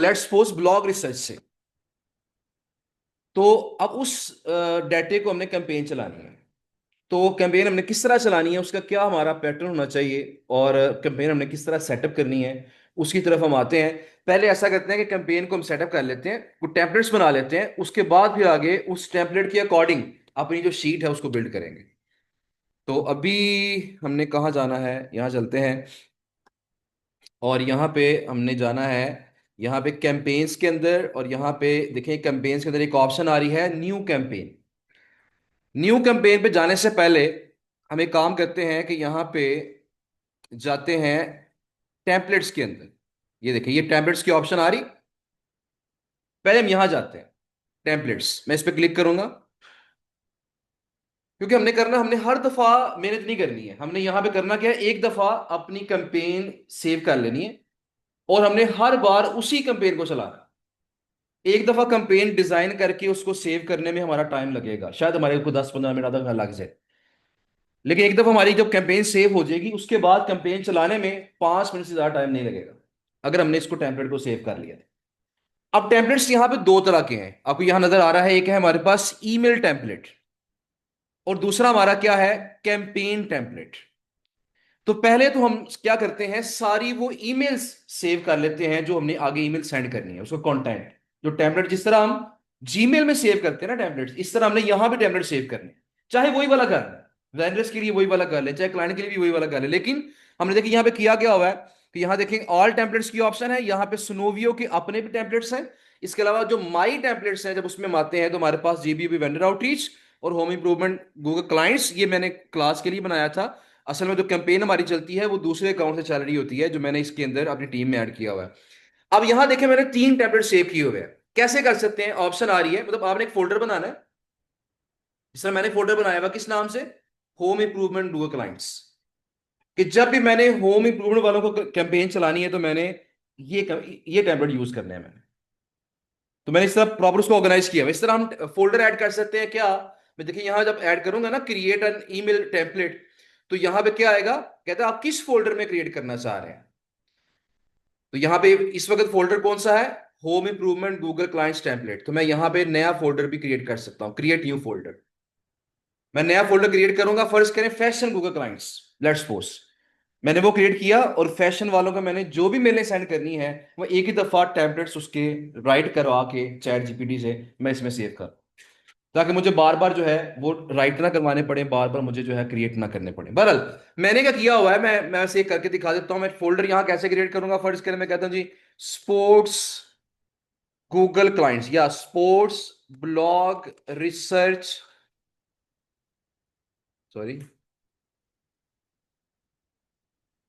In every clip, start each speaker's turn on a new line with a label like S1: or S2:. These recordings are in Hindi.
S1: लेट्स सपोज ब्लॉग रिसर्च से। तो अब उस डाटे को हमने कैंपेन चलानी है। तो कैंपेन हमने किस तरह चलानी है, उसका क्या हमारा पैटर्न होना चाहिए, और कैंपेन हमने किस तरह सेटअप करनी है, उसकी तरफ हम आते हैं। पहले ऐसा करते हैं कि कैंपेन को हम सेटअप कर लेते हैं, कुछ टेम्पलेट्स बना लेते हैं, उसके बाद फिर आगे उस टेम्पलेट के अकॉर्डिंग अपनी जो शीट है उसको बिल्ड करेंगे। तो अभी हमने कहाँ जाना है, यहाँ चलते हैं। और यहाँ पे हमने जाना है, यहाँ पे कैंपेन्स के अंदर, और यहाँ पे देखें कैंपेन्स के अंदर एक ऑप्शन आ रही है न्यू कैंपेन। न्यू कैंपेन पे जाने से पहले हम एक काम करते हैं कि यहाँ पे जाते हैं टेम्पलेट्स के अंदर। ये देखें, ये टेम्पलेट्स की ऑप्शन आ रही। पहले हम यहाँ जाते हैं टेम्पलेट्स, मैं इस पर क्लिक करूंगा। क्योंकि हमने हर दफा मेहनत नहीं करनी है। हमने यहाँ पे करना क्या है, एक दफा अपनी कैंपेन सेव कर लेनी है, और हमने हर बार उसी कैंपेन को चलाना है। एक दफा कैंपेन डिजाइन करके उसको सेव करने में हमारा टाइम लगेगा, शायद हमारे को 10-15 मिनट आधा घंटा लग जाए। लेकिन एक दफा हमारी जब कैंपेन सेव हो जाएगी, उसके बाद कैंपेन चलाने में 5 मिनट से ज्यादा टाइम नहीं लगेगा, अगर हमने इसको टेम्पलेट को सेव कर लिया। अब टेम्पलेट्स यहाँ पे दो तरह के हैं, आपको यहाँ नजर आ रहा है। एक है हमारे पास ईमेल टेम्पलेट, और दूसरा हमारा क्या है, कैंपेन टेम्पलेट। तो पहले तो हम क्या करते हैं, सारी वो ईमेल्स सेव कर लेते हैं जो हमने आगे ईमेल सेंड करनी है, उसका कंटेंट। जो टेम्पलेट जिस तरह हम जीमेल में सेव करते हैं ना टेम्पलेट्स, इस तरह हमने यहां भी टेम्पलेट सेव करने हैं। चाहे वही वाला कर लें, वेंडर्स के लिए वही वाला कर ले, चाहे क्लाइंट के लिए भी वही वाला कर ले। लेकिन हमने देखिए यहाँ पे किया क्या हुआ है, कि यहाँ देखें ऑल टेम्पलेट्स की ऑप्शन है, यहाँ पे सुनोवियो के अपने भी टेम्पलेट्स हैं। इसके अलावा जो माई टेम्पलेट्स हैं, जब उसमें हम आते हैं तो हमारे पास जीबीबी वेंडर आउटरीच और होम इंप्रूवमेंट गूगल क्लाइंट्स, ये मैंने क्लास के लिए बनाया था। असल में जो कैंपेन हमारी चलती है वो दूसरे अकाउंट से चल रही होती है, जो मैंने इसके अंदर अपनी टीम में ऐड किया हुआ है। अब यहां देखें, मैंने 3 टैबलेट सेव किए हुए हैं। कैसे कर सकते हैं, ऑप्शन आ रही है, मतलब आपने एक फोल्डर बनाना है। इस तरह मैंने फोल्डर बनाया हुआ, किस नाम से, होम इंप्रूवमेंट गूगल क्लाइंट्स। कि जब भी मैंने होम इंप्रूवमेंट वालों को कैंपेन चलानी है तो मैंने ये ये टैबलेट यूज करने हैं मैंने। तो मैंने इस तरह प्रॉपर उसको ऑर्गेनाइज किया हुआ है। इस तरह हम फोल्डर ऐड कर सकते हैं क्या। मैं देखिए यहां जब ऐड करूंगा ना, क्रिएट एन ईमेल टेम्पलेट, तो यहां पे क्या आएगा, कहता है आप किस फोल्डर में क्रिएट करना चाह रहे हैं। तो यहाँ पे इस वक्त फोल्डर कौन सा है, home improvement Google clients template. तो मैं यहाँ पे नया फोल्डर भी क्रिएट कर सकता हूँ, क्रिएट न्यू फोल्डर। मैं नया फोल्डर क्रिएट करूंगा, फर्ज करें fashion Google clients, let's suppose. मैंने वो क्रिएट किया, और फैशन वालों का मैंने जो भी मेले सेंड करनी है, वो एक ही दफा टेम्पलेट्स उसके राइट करवा के चैट जीपीटी से मैं इसमें सेव कर, ताकि मुझे बार बार जो है वो राइट ना करवाने पड़े, बार बार मुझे जो है क्रिएट ना करने पड़े। बहरहाल मैंने क्या किया हुआ है, मैं वैसे एक करके दिखा देता हूँ। मैं फोल्डर यहाँ कैसे क्रिएट करूंगा, फर्ज करें मैं कहता हूँ जी स्पोर्ट्स गूगल क्लाइंट्स, या sports blog research, sorry,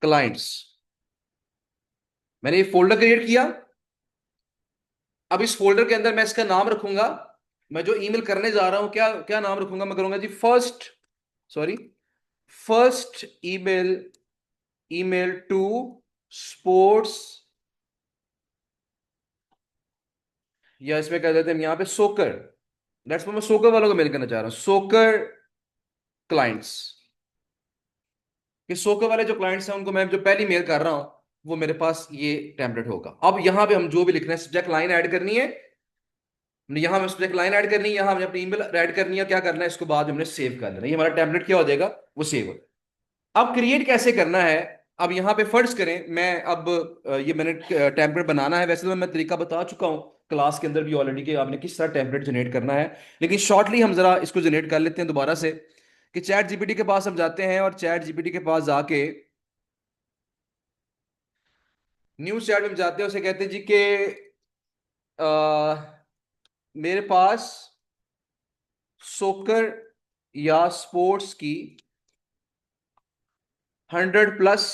S1: clients. मैंने ये फोल्डर क्रिएट किया। अब इस फोल्डर के अंदर मैं इसका नाम रखूंगा, मैं जो ईमेल करने जा रहा हूं क्या क्या नाम रखूंगा, मैं करूंगा जी first, sorry, first email, email to sports, या इसमें कह देते हैं यहाँ पे सोकर। लेट्स मैं सोकर वालों को मेल करना चाह रहा हूँ, सोकर क्लाइंट्स। कि सोकर वाले जो क्लाइंट्स हैं उनको मैं जो पहली मेल कर रहा हूँ, वो मेरे पास ये टेम्पलेट होगा। अब यहाँ पे हम जो भी लिखना है, सब्जेक्ट लाइन ऐड करनी है, हमने यहाँ में सब्जेक्ट लाइन ऐड करनी है, यहाँ हमने अपनी ईमेल ऐड करनी है, क्या करना है, इसको बाद में हमने सेव कर लेना है। ये हमारा टेम्पलेट क्या हो जाएगा, वो सेव हो जाएगा। अब क्रिएट कैसे करना है, अब यहाँ पे फर्ज करें मैं अब ये मैंने टेम्पलेट बनाना है। वैसे तो मैं तरीका बता चुका हूँ क्लास के अंदर भी ऑलरेडी, कि आपने किस तरह टेम्पलेट जनरेट करना है। लेकिन शॉर्टली हम जरा इसको जनरेट कर लेते हैं दोबारा से। कि चैट जीपीटी के पास हम जाते हैं, और चैट जीपीटी के पास जाके न्यूज चैट में हम जाते हैं, उसे कहते हैं जी कि मेरे पास सोकर या स्पोर्ट्स की 100+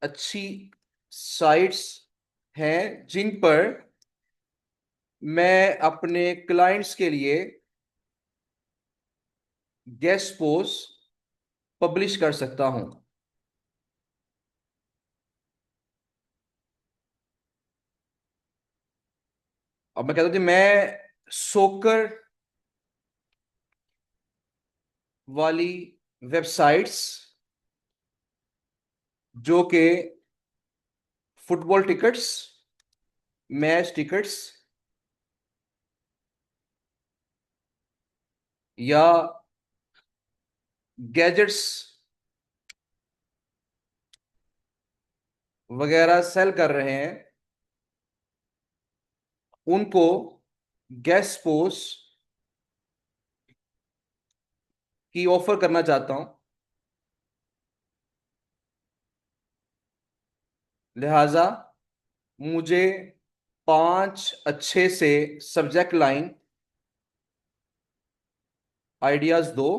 S1: अच्छी साइट्स हैं जिन पर मैं अपने क्लाइंट्स के लिए गेस्ट पोस्ट पब्लिश कर सकता हूं। अब मैं कहता हूं कि मैं सोकर वाली वेबसाइट्स, जो कि फुटबॉल टिकट्स मैच टिकट्स या गैजेट्स वगैरह सेल कर रहे हैं, उनको गेस्ट पोस्ट की ऑफर करना चाहता हूं। लिहाजा मुझे 5 अच्छे से सब्जेक्ट लाइन आइडियाज दो,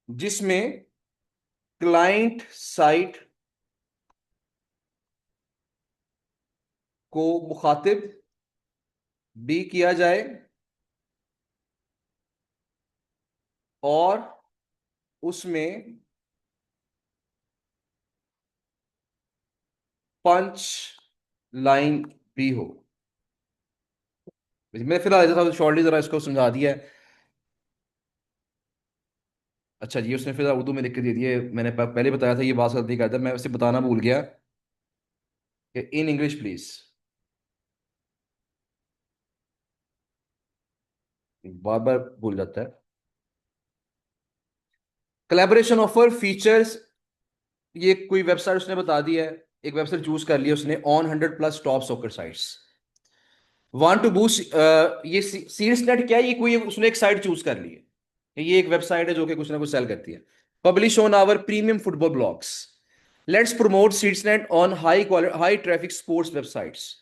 S1: जिसमें क्लाइंट साइट को मुखातिब भी किया जाए और उसमें पंच लाइन भी हो। मैं फिलहाल ऐसा शॉर्टली जरा इसको समझा दिया है। अच्छा जी, उसने फिर उर्दू में लिख के दे दिए। मैंने पहले बताया था ये बात गलती करता, मैं उसे बताना भूल गया कि इन इंग्लिश प्लीज। बार बार भूल जाता है। कोलैबोरेशन ऑफर फीचर्स, ये कोई वेबसाइट उसने बता दी है। एक वेबसाइट चूज कर लिया उसने, on 100+ top soccer sites, want to boost. ये सीड्स नेट क्या है, ये कोई उसने एक साइट चूज कर ली है। ये एक वेबसाइट है जो कि कुछ ना कुछ सेल करती है। Publish on our premium football blogs, let's promote Seeds Net on high quality high traffic sports websites.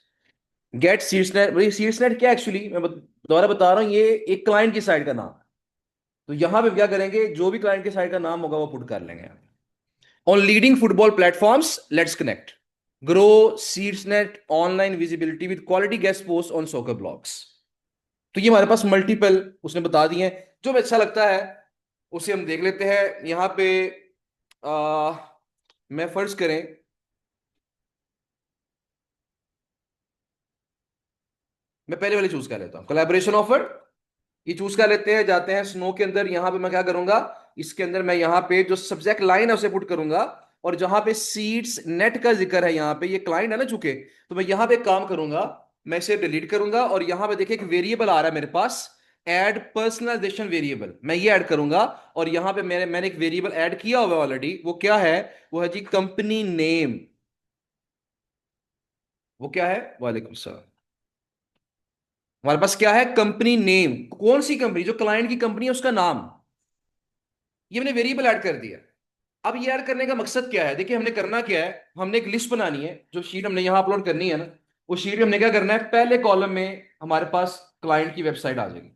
S1: Get Seeds Net, भाई सीड्स नेट क्या एक्चुअली, मैं दोबारा बता रहा हूँ, ये एक क्लाइंट की साइट का नाम है। तो यहां पे क्या करेंगे, जो भी क्लाइंट की साइट का नाम होगा वो पुट कर लेंगे। On leading football platforms let's connect, grow seeds net online visibility with quality guest post on soccer blogs. तो ये हमारे पास मल्टीपल उसने बता दिए हैं। जो भी अच्छा लगता है उसे हम देख लेते हैं यहाँ पे। आ, मैं फर्ज करें, मैं पहले वाली चूज कर लेता हूँ, कोलैबोरेशन ऑफर। ये चूज कर लेते हैं, जाते हैं स्नो के अंदर। यहां पे मैं क्या करूंगा, इसके अंदर मैं यहाँ पे जो सब्जेक्ट लाइन है उसे पुट करूंगा। और जहां पे सीड्स नेट का जिक्र है, यहाँ पे ये क्लाइंट है ना चुके, तो मैं यहाँ पे एक काम करूंगा, मैं इसे डिलीट करूंगा। और यहाँ पे देखिए एक वेरिएबल आ रहा है मेरे पास, ऐड पर्सनलाइजेशन वेरिएबल, मैं ये ऐड करूंगा। और यहाँ पे मैंने एक वेरिएबल ऐड किया हुआ है ऑलरेडी, वो क्या है, वो है जी कंपनी नेम। वो क्या है, वालेकुम सलाम। हमारे पास क्या है, कंपनी नेम। कौन सी कंपनी, जो क्लाइंट की कंपनी है उसका नाम, ये मैंने वेरिएबल ऐड कर दिया। अब ये ऐड करने का मकसद क्या है, देखिए हमने करना क्या है, हमने एक लिस्ट बनानी है, जो शीट हमने यहाँ अपलोड करनी है ना, वो शीट में हमने क्या करना है, पहले कॉलम में हमारे पास क्लाइंट की वेबसाइट आ जाएगी,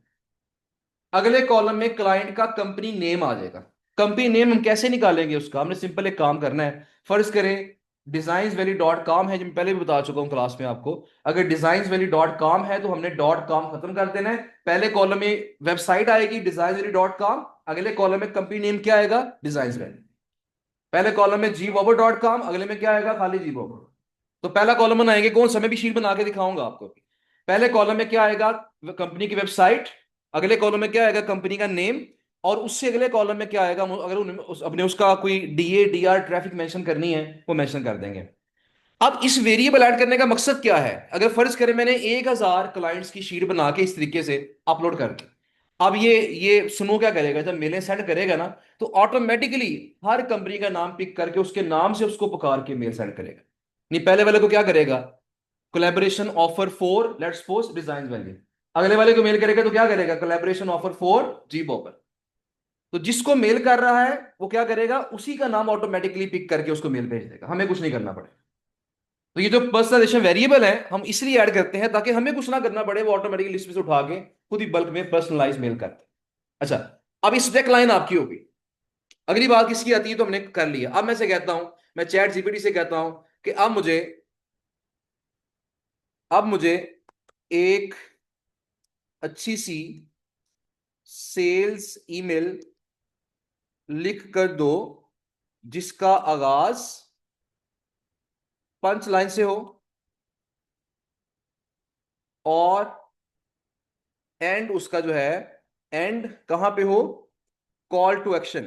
S1: अगले कॉलम में क्लाइंट का कंपनी नेम आ जाएगा। कंपनी नेम हम कैसे निकालेंगे उसका, हमने सिंपल एक काम करना है। फर्ज करें designsvalley.com है, जो मैं पहले भी बता चुका हूं क्लास में आपको। अगर designsvalley.com है तो हमने डॉट कॉम खत्म कर देना है। पहले कॉलम में वेबसाइट आएगी designsvalley.com, अगले कॉलम में कंपनी नेम क्या आएगा, डिजाइन वैली। पहले कॉलम में gbober.com, अगले में क्या आएगा, खाली gbober। तो पहला कॉलम बनाएंगे कौन सा, मैं भी शीट बना के दिखाऊंगा आपको। पहले कॉलम में क्या आएगा, कंपनी की वेबसाइट। अगले कॉलम में क्या आएगा, कंपनी का नेम। और उससे अगले कॉलम में क्या आएगा, अगर अपने उसका कोई डीए डीआर ट्रैफिक मेंशन करनी है वो मेंशन कर देंगे। अब इस वेरिएबल ऐड करने का मकसद क्या है, अगर फर्ज करें मैंने 1,000 क्लाइंट्स की शीट बना के इस तरीके से अपलोड कर दी। अब ये सुनो क्या करेगा, जब मेले सेंड करेगा ना, तो ऑटोमेटिकली हर कंपनी का नाम पिक करके उसके नाम से उसको पुकार के मेल सेंड करेगा। नहीं, पहले वाले को क्या करेगा, collaboration offer for let's suppose Design Value. अगले वाले को मेल करेगा तो क्या करेगा, collaboration offer for G Bobber. तो जिसको मेल कर रहा है वो क्या करेगा, उसी का नाम ऑटोमेटिकली पिक करके उसको मेल भेज देगा, हमें कुछ नहीं करना पड़ेगा। तो ये जो पर्सनलाइजेशन वेरिएबल है हम इसलिए ऐड करते हैं ताकि हमें कुछ ना करना पड़े, वो ऑटोमेटिकली लिस्ट में से उठा के खुद ही बल्क में पर्सनलाइज मेल करते हैं। अच्छा, अब इस डेक लाइन आपकी होगी। अगली बात किसकी आती है, तो हमने कर लिया। अब मैं से कहता हूं, मैं चैट जीपीटी से कहता हूं कि अब मुझे एक अच्छी सी सेल्स ईमेल लिख कर दो, जिसका आगाज पंच लाइन से हो और एंड उसका जो है, एंड कहां पे हो, कॉल टू एक्शन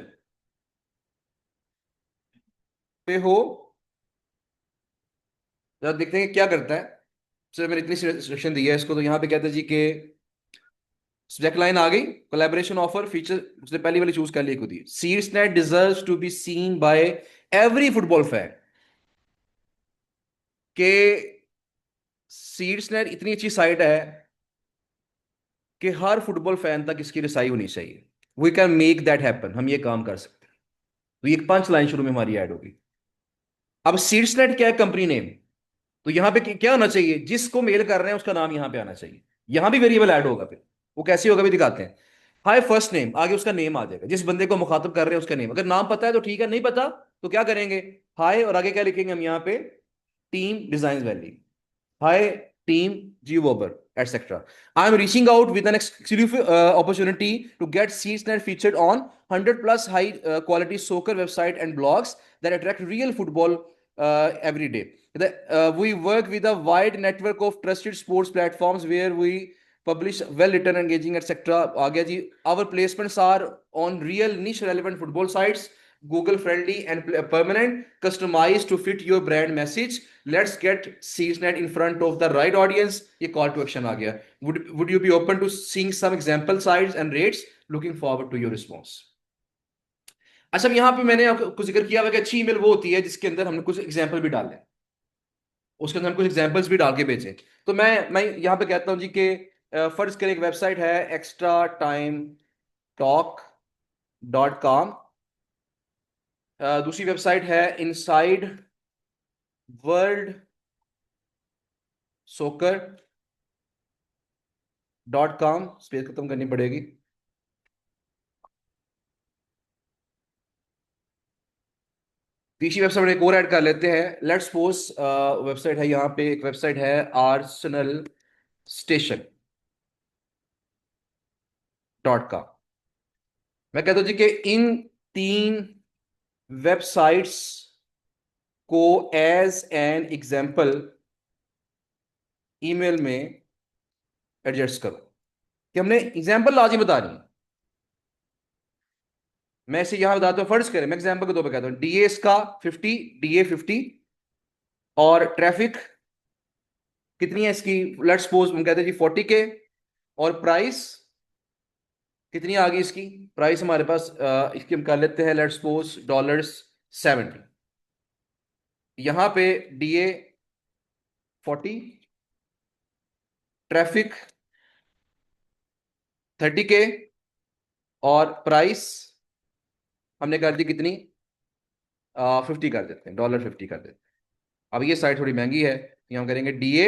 S1: पे हो। जरा देखते हैं कि क्या करता है। सर मैंने इतनी सिलेक्शन दी है इसको, तो यहाँ पे कहते हैं जी कि सब्जेक्ट लाइन आ गई, कोलैबोरेशन ऑफर फीचर, उसने पहली वाली चूज कर ली खुद ही। सीड्सनेट deserves to be seen by every football fan, के सीड्सनेट इतनी अच्छी साइट है कि हर फुटबॉल फैन तक इसकी रसाई होनी चाहिए। We can make that happen, हम ये काम कर सकते हैं। तो ये 5 लाइन शुरू में हमारी ऐड होगी। अब सीड्सनेट क्या है, कंपनी नेम। तो यहां पे क्या होना चाहिए, जिसको मेल कर रहे हैं उसका नाम यहां पे आना चाहिए। यहां भी वेरिएबल ऐड होगा, फिर वो कैसे होगा भी दिखाते हैं। हाय फर्स्ट नेम, आगे उसका नेम आ जाएगा, जिस बंदे को मुखातब कर रहे हैं उसका नेम। अगर नाम पता है तो ठीक है, नहीं पता तो क्या करेंगे, हाय और आगे क्या लिखेंगे हम यहाँ पे, team design valley, hi team जी वोबर etc. I am reaching out with an exclusive opportunity to get CSNet featured on 100 plus high quality soccer website and blogs that attract real football every day. We work with a wide network of trusted sports platforms where we publish well written, engaging etc. आ गया जी। Our placements are on real niche relevant football sites, Google friendly and permanent, customized to fit your brand message. Let's get CSNet in front of the right audience. ये call to action आ गया। Would you be open to seeing some example sites and rates? Looking forward to your response. अच्छा, यहाँ पे मैंने आपको जिक्र किया हुआ कि अच्छी ईमेल वो होती है जिसके अंदर हमने कुछ एग्जाम्पल भी डाले, उसके अंदर हम कुछ एग्जाम्पल्स भी डाल के भेजें। तो मैं यहाँ पे कहता हूँ जी कि फर्ज करें एक वेबसाइट है extra time talk.com, दूसरी वेबसाइट है insideworldsoccer.com, स्पेस खत्म करनी पड़ेगी। तीसरी वेबसाइट एक और ऐड कर लेते हैं, लेट्स सपोज वेबसाइट है, यहाँ पे एक वेबसाइट है arsenalstation.com। मैं कहता हूँ जी कि इन 3 वेबसाइट्स को एज एन एग्जाम्पल ईमेल में एडजस्ट करो, कि हमने एग्जाम्पल लाजी बता रही है। मैं इसे यहां बताता हूँ, फर्ज करें मैं एग्जाम्पल के तौर पर कहता हूँ, डीए इसका 50, डीए 50, और ट्रैफिक कितनी है इसकी, लेट्स सपोज हम कहते हैं जी 40K, और प्राइस कितनी आ गई इसकी, प्राइस हमारे पास इसकी हम कर लेते हैं लेट्स सपोज $70। यहां पे डीए 40, ट्रैफिक 30K, और प्राइस हमने कर दी कितनी, 50 कर देते हैं, $50 कर देते हैं। अब ये साइड थोड़ी महंगी है, ये हम करेंगे डीए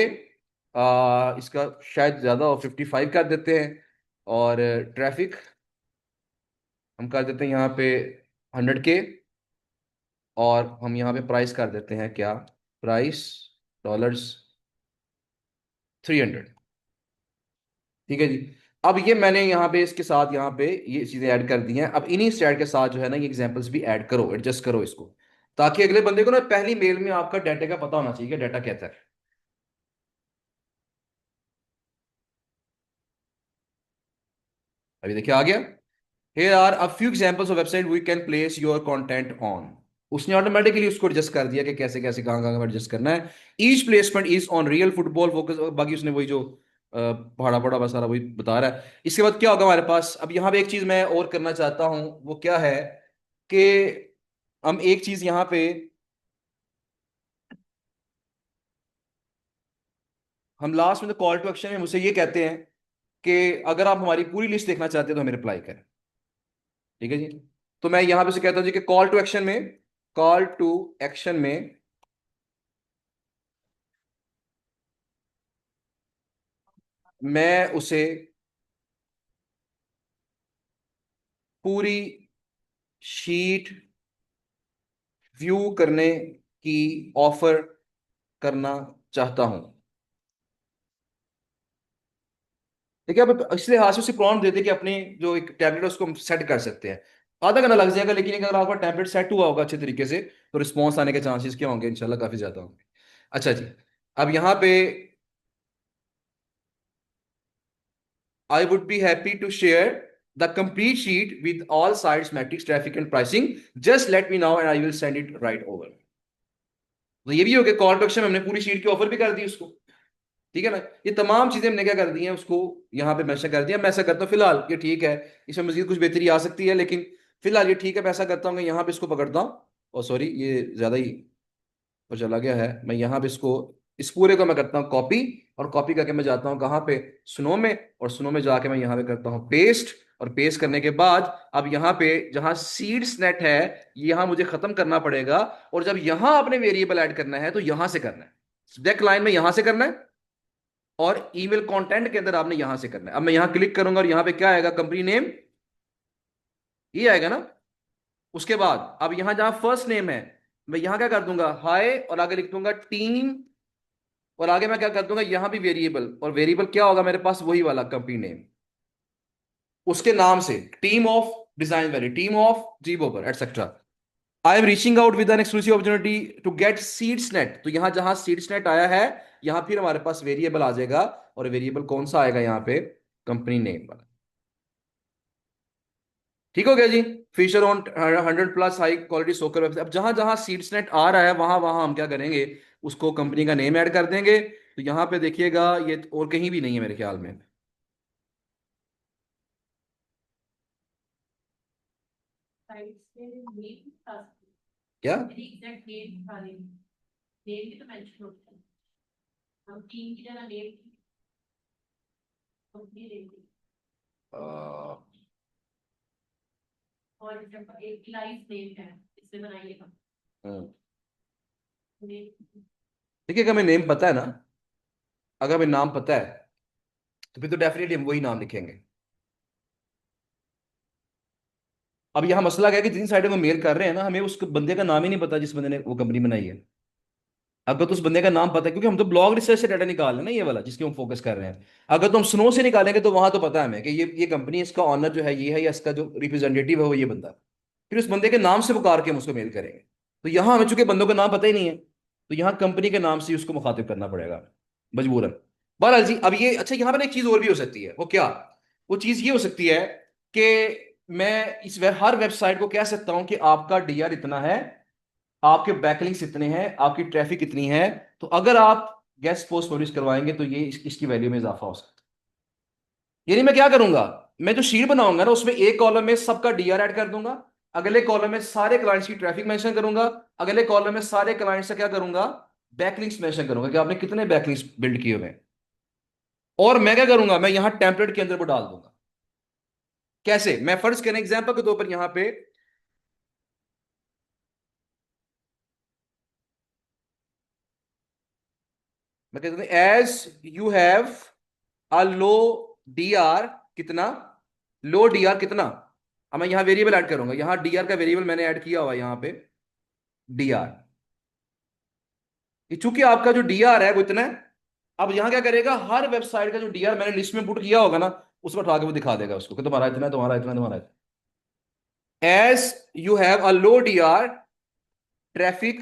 S1: इसका शायद ज्यादा हो, 55 कर देते हैं, और ट्रैफिक हम कर देते हैं यहाँ पे 100K, और हम यहाँ पे प्राइस कर देते हैं क्या, प्राइस $300। ठीक है जी। अब ये मैंने यहाँ पे इसके साथ यहाँ पे ये चीजें ऐड कर दी हैं। अब इन्हीं स्टैट के साथ जो है ना ये एग्जांपल्स भी ऐड करो, एडजस्ट करो इसको, ताकि अगले बंदे को ना पहली मेल में आपका डाटा का पता होना चाहिए कि डाटा कहता है। अभी देखिए आ गया। Here are a few examples of website we can place your content on. उसने ऑटोमेटिकली उसको एडजस्ट कर दिया कि कैसे कैसे कहाँ कहाँ एडजस्ट करना है। Each placement is on real football focus, बाकी उसने वही जो पढ़ा पढ़ा बस सारा वही बता रहा है। इसके बाद क्या होगा हमारे पास, अब यहाँ पे एक चीज मैं और करना चाहता हूँ, वो क्या है कि हम एक चीज यहाँ पे हम लास्ट में तो कॉल टू एक्शन में मुझसे ये कहते हैं कि अगर आप हमारी पूरी लिस्ट देखना चाहते हैं तो हमें रिप्लाई करें। ठीक है जी। तो मैं यहां पे से कहता हूं जी कि कॉल टू एक्शन में मैं उसे पूरी शीट व्यू करने की ऑफर करना चाहता हूं। देखिए आप इस लिहाज से उसे प्रॉम्प्ट देते कि अपने जो एक टैबलेट है उसको हम सेट कर सकते हैं। आधा घंटा लग जाएगा, लेकिन अगर आपका टैबलेट सेट हुआ होगा अच्छे तरीके से तो रिस्पॉन्स आने के चांसेस क्या होंगे, इंशाल्लाह काफी ज्यादा होंगे। अच्छा जी। अब यहाँ पे I would be happy to share the complete sheet with all sites, metrics, traffic, and pricing. Just let me know and I will send it right over. तो ये भी हो गया, कॉल टू एक्शन हमने पूरी शीट की ऑफर भी कर दी उसको। ठीक है ना, ये तमाम चीजें हमने क्या कर दी हैं उसको यहाँ पे मैंशन कर दिया। मैं ऐसा करता हूँ फिलहाल, ये ठीक है, इसमें मजीद कुछ बेहतरी आ सकती है, लेकिन फिलहाल ये ठीक है। मैं ऐसा करता हूँ कि यहाँ पे इसको पकड़ता हूँ, और सॉरी ये ज्यादा ही वो चला गया है। मैं यहाँ पे इसको, इस पूरे को मैं करता हूँ कॉपी, और कॉपी करके मैं जाता हूँ कहाँ पे, स्नो में, और स्नो में जाके मैं यहाँ पे करता हूँ पेस्ट। और पेस्ट करने के बाद अब यहाँ पे जहाँ सीड्स नेट है, यहाँ मुझे खत्म करना पड़ेगा। और जब यहाँ आपने वेरिएबल ऐड करना है तो यहाँ से करना है, सब्जेक्ट लाइन में यहाँ से करना है, और ईमेल कंटेंट के अंदर आपने यहां से करना है। अब मैं यहां क्लिक करूंगा और यहां पे क्या आएगा, कंपनी नेम, ये आएगा ना। उसके बाद अब यहां जहां फर्स्ट नेम है, मैं यहां क्या कर दूंगा, हाय, और आगे लिख दूंगा टीम, और आगे मैं क्या कर दूंगा, यहां भी वेरिएबल, और वेरिएबल क्या होगा मेरे पास, वही वाला कंपनी नेम, उसके नाम से, team of Design Valley, team of G Bobber etcetera. I am reaching out with an exclusive opportunity to get Seeds Net. तो यहां जहां सीड्स नेट आया है, यहां फिर हमारे पास वेरिएबल आ जाएगा, और वेरिएबल कौन सा आएगा यहाँ पे, कंपनी नेम वाला। ठीक हो गया जी। फीचर ऑन 100+ हाई क्वालिटी सोकर वेबसाइट। अब जहां जहां सीड्स नेट आ रहा है वहां वहां हम क्या करेंगे, उसको कंपनी का नेम ऐड कर देंगे। तो यहां पे देखिएगा, ये और कहीं भी नहीं है मेरे ख्याल में। क्या, हम्म, देखिए अगर हमें नेम पता है ना, अगर हमें नाम पता है, तो फिर तो डेफिनेटली हम वही नाम लिखेंगे। अब यहाँ मसला क्या है कि जिन साइडों में मेल कर रहे हैं ना, हमें उस बंदे का नाम ही नहीं पता जिस बंदे ने वो कंपनी बनाई है। अगर तो उस बंदे का नाम पता है, क्योंकि हम तो ब्लॉग रिसर्च से डाटा निकाल रहे हैं ना, ये वाला जिसके हम फोकस कर रहे हैं। अगर तो हम स्नो से निकालेंगे तो वहां तो पता है हमें कि ये कंपनी, इसका ऑनर जो है ये है, या इसका जो रिप्रेजेंटेटिव है वो ये बंदा। फिर उस बंदे के नाम से पुकार के हम उसको मेल करेंगे। तो यहाँ हमें चूंकि बंदों का नाम पता ही नहीं है, तो यहाँ कंपनी के नाम से ही उसको मुखातिब करना पड़ेगा मजबूरन। बहरहाल जी, अब ये अच्छा, यहाँ पर एक चीज और भी हो सकती है, वो क्या, वो चीज ये हो सकती है कि मैं हर वेबसाइट को कह सकता हूं कि आपका डीआर इतना है, आपके बैकलिंक्स इतने हैं, आपकी ट्रैफिक इतनी है, तो अगर आप गेस्ट पोस्ट पब्लिश करवाएंगे तो ये इसकी वैल्यू में इजाफा हो सकता है। यानी मैं क्या करूंगा, मैं जो शीट बनाऊंगा ना, उसमें एक कॉलम में सबका डीआर ऐड कर दूंगा, अगले कॉलम में सारे क्लाइंट्स की ट्रैफिक मेंशन करूंगा, अगले कॉलम में सारे क्लाइंट्स से क्या करूंगा, बैकलिंक्स मेंशन करूंगा कि आपने कितने बैकलिंक्स बिल्ड किए हुए हैं। और मैं क्या करूंगा, मैं यहां टेम्पलेट के अंदर वो डाल दूंगा। कैसे, मैं फर्ज करें एग्जांपल के तौर पर यहां पे मैं कहता हूं as you have a low D R, कितना, लो डी आर कितना। अब मैं यहां वेरिएबल ऐड करूंगा, यहां डी आर का वेरिएबल मैंने ऐड किया हुआ है यहां पे, डी आर। चूंकि आपका जो डी आर है वो इतना है, अब यहां क्या करेगा, हर वेबसाइट का जो डी आर मैंने लिस्ट में पुट किया होगा ना, उसको उठा के वो दिखा देगा उसको कि तुम्हारा इतना है, तुम्हारा इतना है, तुम्हारा इतना। As you have a low D R traffic,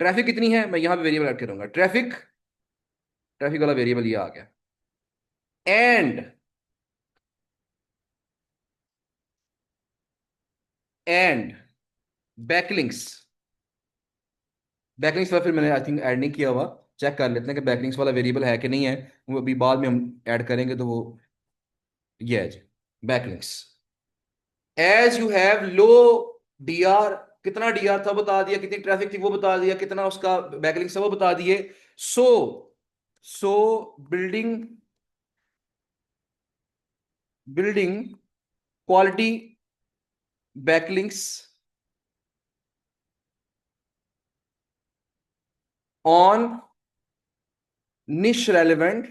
S1: traffic कितनी है, मैं यहां पे वेरिएबल ऐड करूंगा ट्रैफिक, ट्रैफिक वाला वेरिएबल ये आ गया। एंड एंड बैकलिंक्स, बैकलिंक्स वाला फिर मैंने आई थिंक ऐड नहीं किया हुआ, चेक कर लेते हैं कि बैकलिंक्स वाला वेरिएबल है कि नहीं है। वो अभी बाद में हम ऐड करेंगे, तो वो ये है जी, backlinks. As you have low DR, कितना डीआर था बता दिया, कितनी ट्रैफिक थी वो बता दिया, कितना उसका बैकलिंक्स था वो बता दिए। So so building building quality backlinks on niche relevant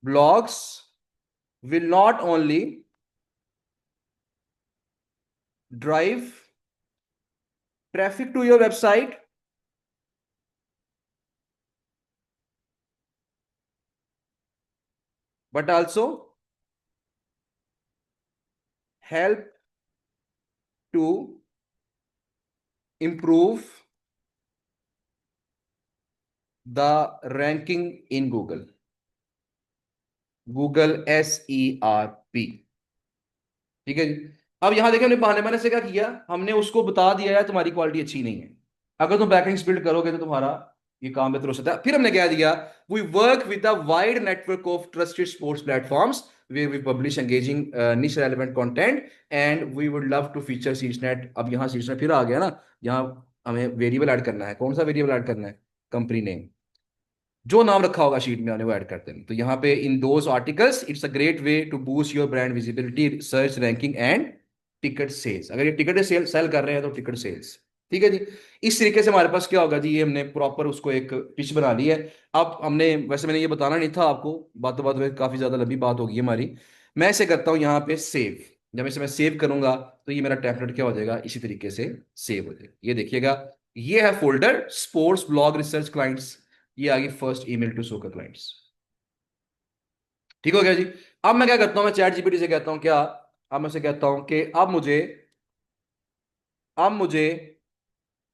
S1: blogs will not only drive traffic to your website but also help to improve the ranking in Google, Google SERP। ठीक है जी। अब यहां देखिए हमने बहाने बहाने से क्या किया, हमने उसको बता दिया है तुम्हारी क्वालिटी अच्छी नहीं है, अगर तुम बैकलिंक्स बिल्ड करोगे तो तुम्हारा ये काम बेहतर हो सकता है। फिर हमने क्या दिया, we work with a wide network of trusted sports platforms where we publish engaging niche relevant content and we would love to feature सीड्सनेट। अब यहाँ सीड्सनेट फिर आ गया ना, यहाँ हमें वेरिएबल ऐड करना है। कौन सा वेरिएबल ऐड करना है? Company name. जो नाम रखा होगा शीट में हमने वो ऐड कर देना। तो यहाँ पे in those articles it's a great way to boost your brand visibility, search ranking and ticket sales. अगर ये टिकट सेल सेल कर रहे हैं तो टिकट सेल्स। ठीक है जी। इस तरीके से हमारे पास क्या होगा जी, ये हमने प्रॉपर उसको एक पिच बना ली है। अब हमने, वैसे मैंने ये बताना नहीं था आपको, बातों बातों में काफी ज्यादा लंबी बात होगी हमारी। मैं इसे करता हूँ यहाँ पे सेव। जब इसे मैं सेव करूंगा तो ये मेरा टेम्पलेट क्या हो जाएगा, इसी तरीके से सेव हो जाएगा। ये देखिएगा, ये है folder sports blog research clients. ये आ गई फर्स्ट ईमेल टू सोकर क्लाइंट्स। ठीक हो गया जी। अब मैं क्या करता हूं, मैं चैट जीपीटी से कहता हूं क्या, अब मैं से कहता हूं कि अब मुझे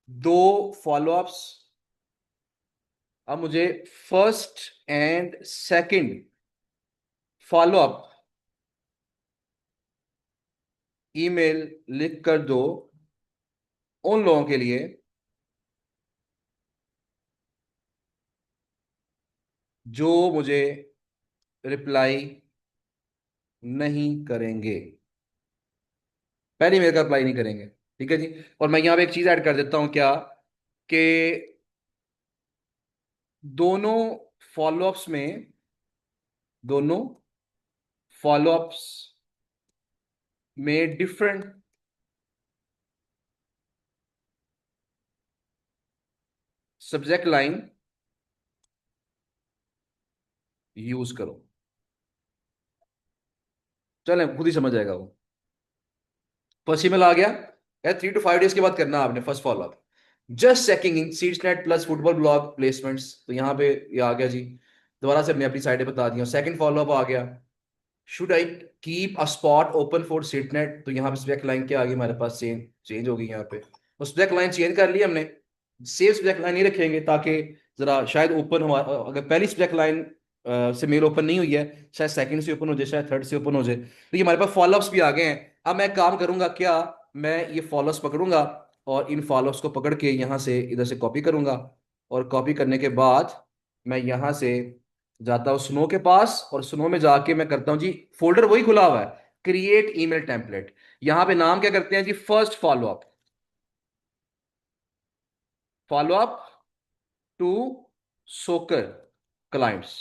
S1: दो फॉलोअप्स, अब मुझे first and second follow up email लिख कर दो उन लोगों के लिए जो मुझे रिप्लाई नहीं करेंगे, पहली मेरे का रिप्लाई नहीं करेंगे। ठीक है जी। और मैं यहां पे एक चीज ऐड कर देता हूं क्या, कि दोनों फॉलोअप्स में, दोनों फॉलोअप्स में डिफरेंट सब्जेक्ट लाइन यूज करो। चलें, खुद ही समझ आएगा वो। फर्स्ट ईमेल आ गया यार, 3 to 5 डेज के बाद करना है आपने first follow up. Just checking in सीड्सनेट प्लस फुटबॉल ब्लॉग प्लेसमेंट्स, तो यहाँ पे ये आ गया जी। दोबारा से हमने अपनी साइडें बता दी। सेकंड फॉलोअप आ गया, should I keep a spot open for सीटनेट, तो यहाँ पे सब्जेक्ट लाइन क्या आ गई हमारे पास, चेंज चेंज हो गई यहाँ पे। तो सब्जेक्ट लाइन चेंज कर ली हमने, सेव सब्जेक्ट लाइन नहीं रखेंगे ताकि जरा शायद ओपन हमारा, अगर पहली सब्जेक्ट लाइन से मेल ओपन नहीं हुई है, शायद सेकंड से ओपन हो जाए, शायद थर्ड से ओपन हो जाए। तो ये हमारे पास फॉलोअप्स भी आ गए हैं। अब मैं काम करूंगा क्या, मैं ये फॉलोअप्स पकड़ूंगा और इन फॉलोअप्स को पकड़ के यहाँ से इधर से कॉपी करूंगा, और कॉपी करने के बाद मैं यहाँ से जाता हूँ स्नो के पास, और स्नो में जाके मैं करता हूँ जी, फोल्डर वही खुला हुआ है, क्रिएट ईमेल टेम्पलेट। यहाँ पे नाम क्या करते हैं जी, फर्स्ट फॉलोअप, फॉलोअप टू सोकर क्लाइंट्स।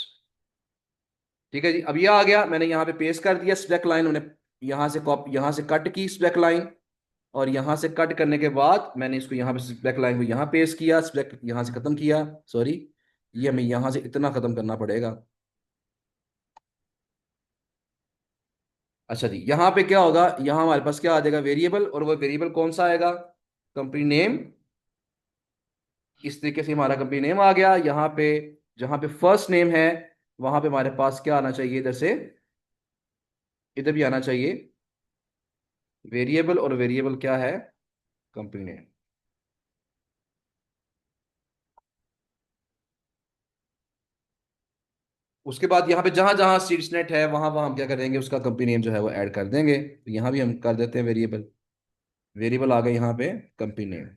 S1: ठीक है जी। अब ये आ गया, मैंने यहाँ पे पेस्ट कर दिया स्पेक लाइन, उन्हें यहाँ से कॉपी, यहाँ से कट की स्पेक लाइन, और यहाँ से कट करने के बाद मैंने इसको यहाँ पे स्पेक लाइन को यहाँ पेस्ट किया, स्पेक यहाँ से खत्म किया। सॉरी, ये हमें यहाँ से इतना खत्म करना पड़ेगा। अच्छा जी, यहाँ पे क्या होगा, यहाँ हमारे पास क्या आ जाएगा, वेरिएबल, और वो वेरिएबल कौन सा आएगा, कंपनी नेम। इस तरीके से हमारा कंपनी नेम आ गया यहाँ पे। जहाँ पे फर्स्ट नेम है वहां पे हमारे पास क्या आना चाहिए, इधर से इधर भी आना चाहिए वेरिएबल, और वेरिएबल क्या है, कंपनी नेम। उसके बाद यहाँ पे जहां जहां सीड्सनेट है वहां वहां हम क्या करेंगे, उसका कंपनी नेम जो है वो ऐड कर देंगे। तो यहाँ भी हम कर देते हैं वेरिएबल, वेरिएबल आ गए यहाँ पे कंपनी नेम।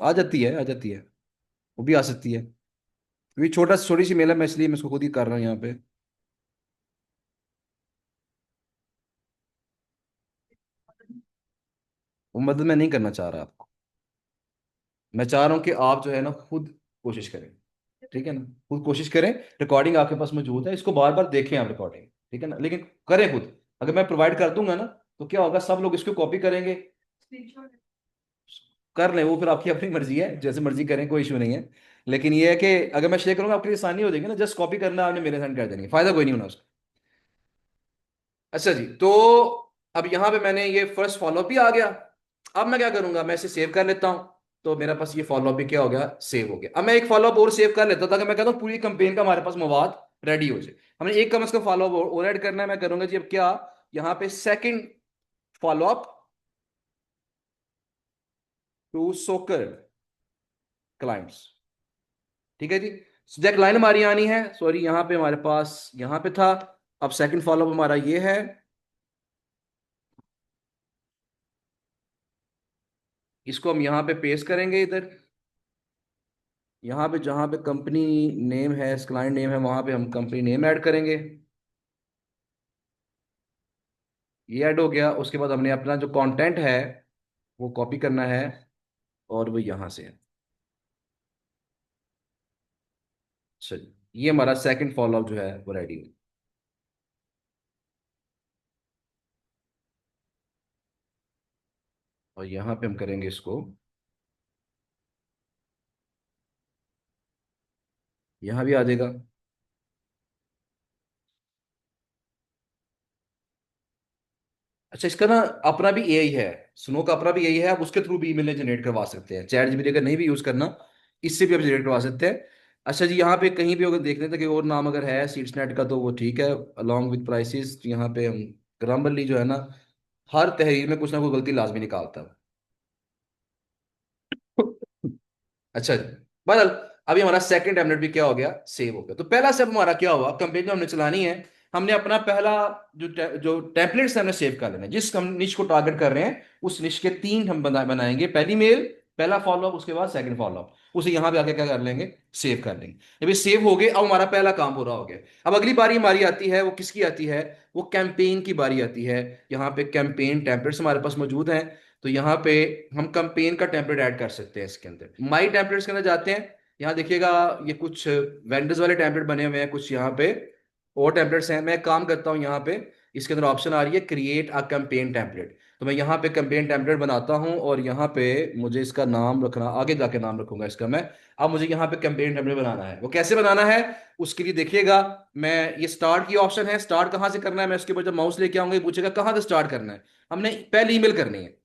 S1: आ जाती है, आ जाती है, वो भी आ सकती है, क्योंकि छोटी सी मेल है, मैं इसलिए मैं इसको खुद ही कर रहा हूँ यहाँ पे। वो मदद मैं नहीं करना चाह रहा आपको, मैं चाह रहा हूँ कि आप जो है ना खुद कोशिश करें। ठीक है ना, खुद कोशिश करें। रिकॉर्डिंग आपके पास मौजूद है, इसको बार बार देखें आप रिकॉर्डिंग। ठीक है ना, लेकिन करें खुद। अगर मैं प्रोवाइड कर दूंगा ना तो क्या होगा, सब लोग इसको कॉपी करेंगे, कर लें, वो फिर आपकी अपनी मर्जी है, जैसे मर्जी करें, कोई इशू नहीं है। लेकिन ये है कि अगर मैं शेयर करूंगा आपके लिए आसानी हो जाएगी ना, जस्ट कॉपी करना, आपने मेरे सेंड कर देनी, फायदा कोई नहीं होना उसका। अच्छा जी, तो अब यहाँ पे मैंने ये फर्स्ट फॉलोअप भी आ गया। अब मैं क्या करूंगा, मैं इसे सेव कर लेता हूँ। तो मेरा पास ये फॉलोअप भी क्या हो गया, सेव हो गया। अब मैं एक फॉलोअप और सेव कर लेता हूँ ताकि मैं कहता हूँ पूरी कंपेन का हमारे पास मवाद रेडी हो जाए। हमने एक कम से कम फॉलोअप और ऐड करना है। मैं करूंगा जी अब क्या, यहाँ पे सेकंड फॉलोअप टू सोकर क्लाइंट्स। ठीक है जी। सब्जेक्ट लाइन हमारी आनी है, सॉरी यहाँ पे हमारे पास यहाँ पे था। अब सेकंड फॉलोअप हमारा ये है, इसको हम यहाँ पे पेस्ट करेंगे इधर। यहाँ पे जहाँ पे कंपनी नेम है, क्लाइंट नेम है, वहां पे हम कंपनी नेम ऐड करेंगे। ये ऐड हो गया। उसके बाद हमने अपना जो कंटेंट है वो कॉपी करना है, और वो यहाँ से है। चलिए, ये हमारा सेकंड फॉलोअप जो है वो रेडी है। और यहाँ पे हम करेंगे इसको, यहाँ भी आ जाएगा। अच्छा, इसका ना अपना भी एआई है, सुनो का अपना भी यही है, आप उसके थ्रू भी ईमेल जनरेट करवा सकते हैं। चैट जीपीटी अगर नहीं भी यूज करना, इससे भी आप जनरेट करवा सकते हैं। अच्छा जी, यहाँ पे कहीं भी अगर देख लेते हैं कि और नाम अगर है सीट्स नेट का तो वो ठीक है, अलॉन्ग विद प्राइसेस। यहाँ पे हम ग्रामरली जो है ना, हर तहरीर में कुछ ना कुछ गलती लाजमी निकालता है। अच्छा जी, बदल। अभी हमारा सेकंड टेम्पलेट भी क्या हो गया, सेव हो गया। तो पहला स्टेप हमारा क्या हुआ, कंपेन जो हमने चलानी है, हमने अपना पहला जो टेम्पलेट्स हमने सेव कर लेना है। जिस हम निश को टारगेट कर रहे हैं, उस निश के तीन हम बनाएंगे, पहली मेल, पहला फॉलोअप, उसके बाद सेकंड फॉलोअप। उसे यहाँ पे आके क्या कर लेंगे, सेव कर लेंगे। जब ये सेव हो गए, अब हमारा पहला काम पूरा हो गया। अब अगली बारी हमारी आती है, वो किसकी आती है, वो कैंपेन की बारी आती है। यहाँ पे कैंपेन टेम्पलेट्स हमारे पास मौजूद हैं। तो यहाँ पे हम कंपेन का टेम्पलेट ऐड कर सकते हैं। इसके अंदर माई टेम्पलेट्स के अंदर जाते हैं। यहाँ देखिएगा, ये कुछ वेंडर्स वाले टेम्पलेट बने हुए हैं, कुछ यहाँ पे और टेम्पलेट्स हैं। मैं एक काम करता हूँ, यहाँ पे इसके अंदर ऑप्शन आ रही है क्रिएट अ कैंपेन टेम्पलेट। तो मैं यहाँ पे कैंपेन टेम्पलेट बनाता हूँ, और यहाँ पे मुझे इसका नाम रखना, आगे जाके नाम रखूंगा इसका मैं। अब मुझे यहाँ पे कैंपेन टेम्पलेट बनाना है, वो कैसे बनाना है, उसके लिए देखिएगा, मैं ये स्टार्ट की ऑप्शन है, स्टार्ट कहाँ से करना है, मैं उसके ऊपर जब माउस लेके आऊंगा, ये पूछेगा कहाँ से स्टार्ट करना है। हमने पहले ईमेल करनी है।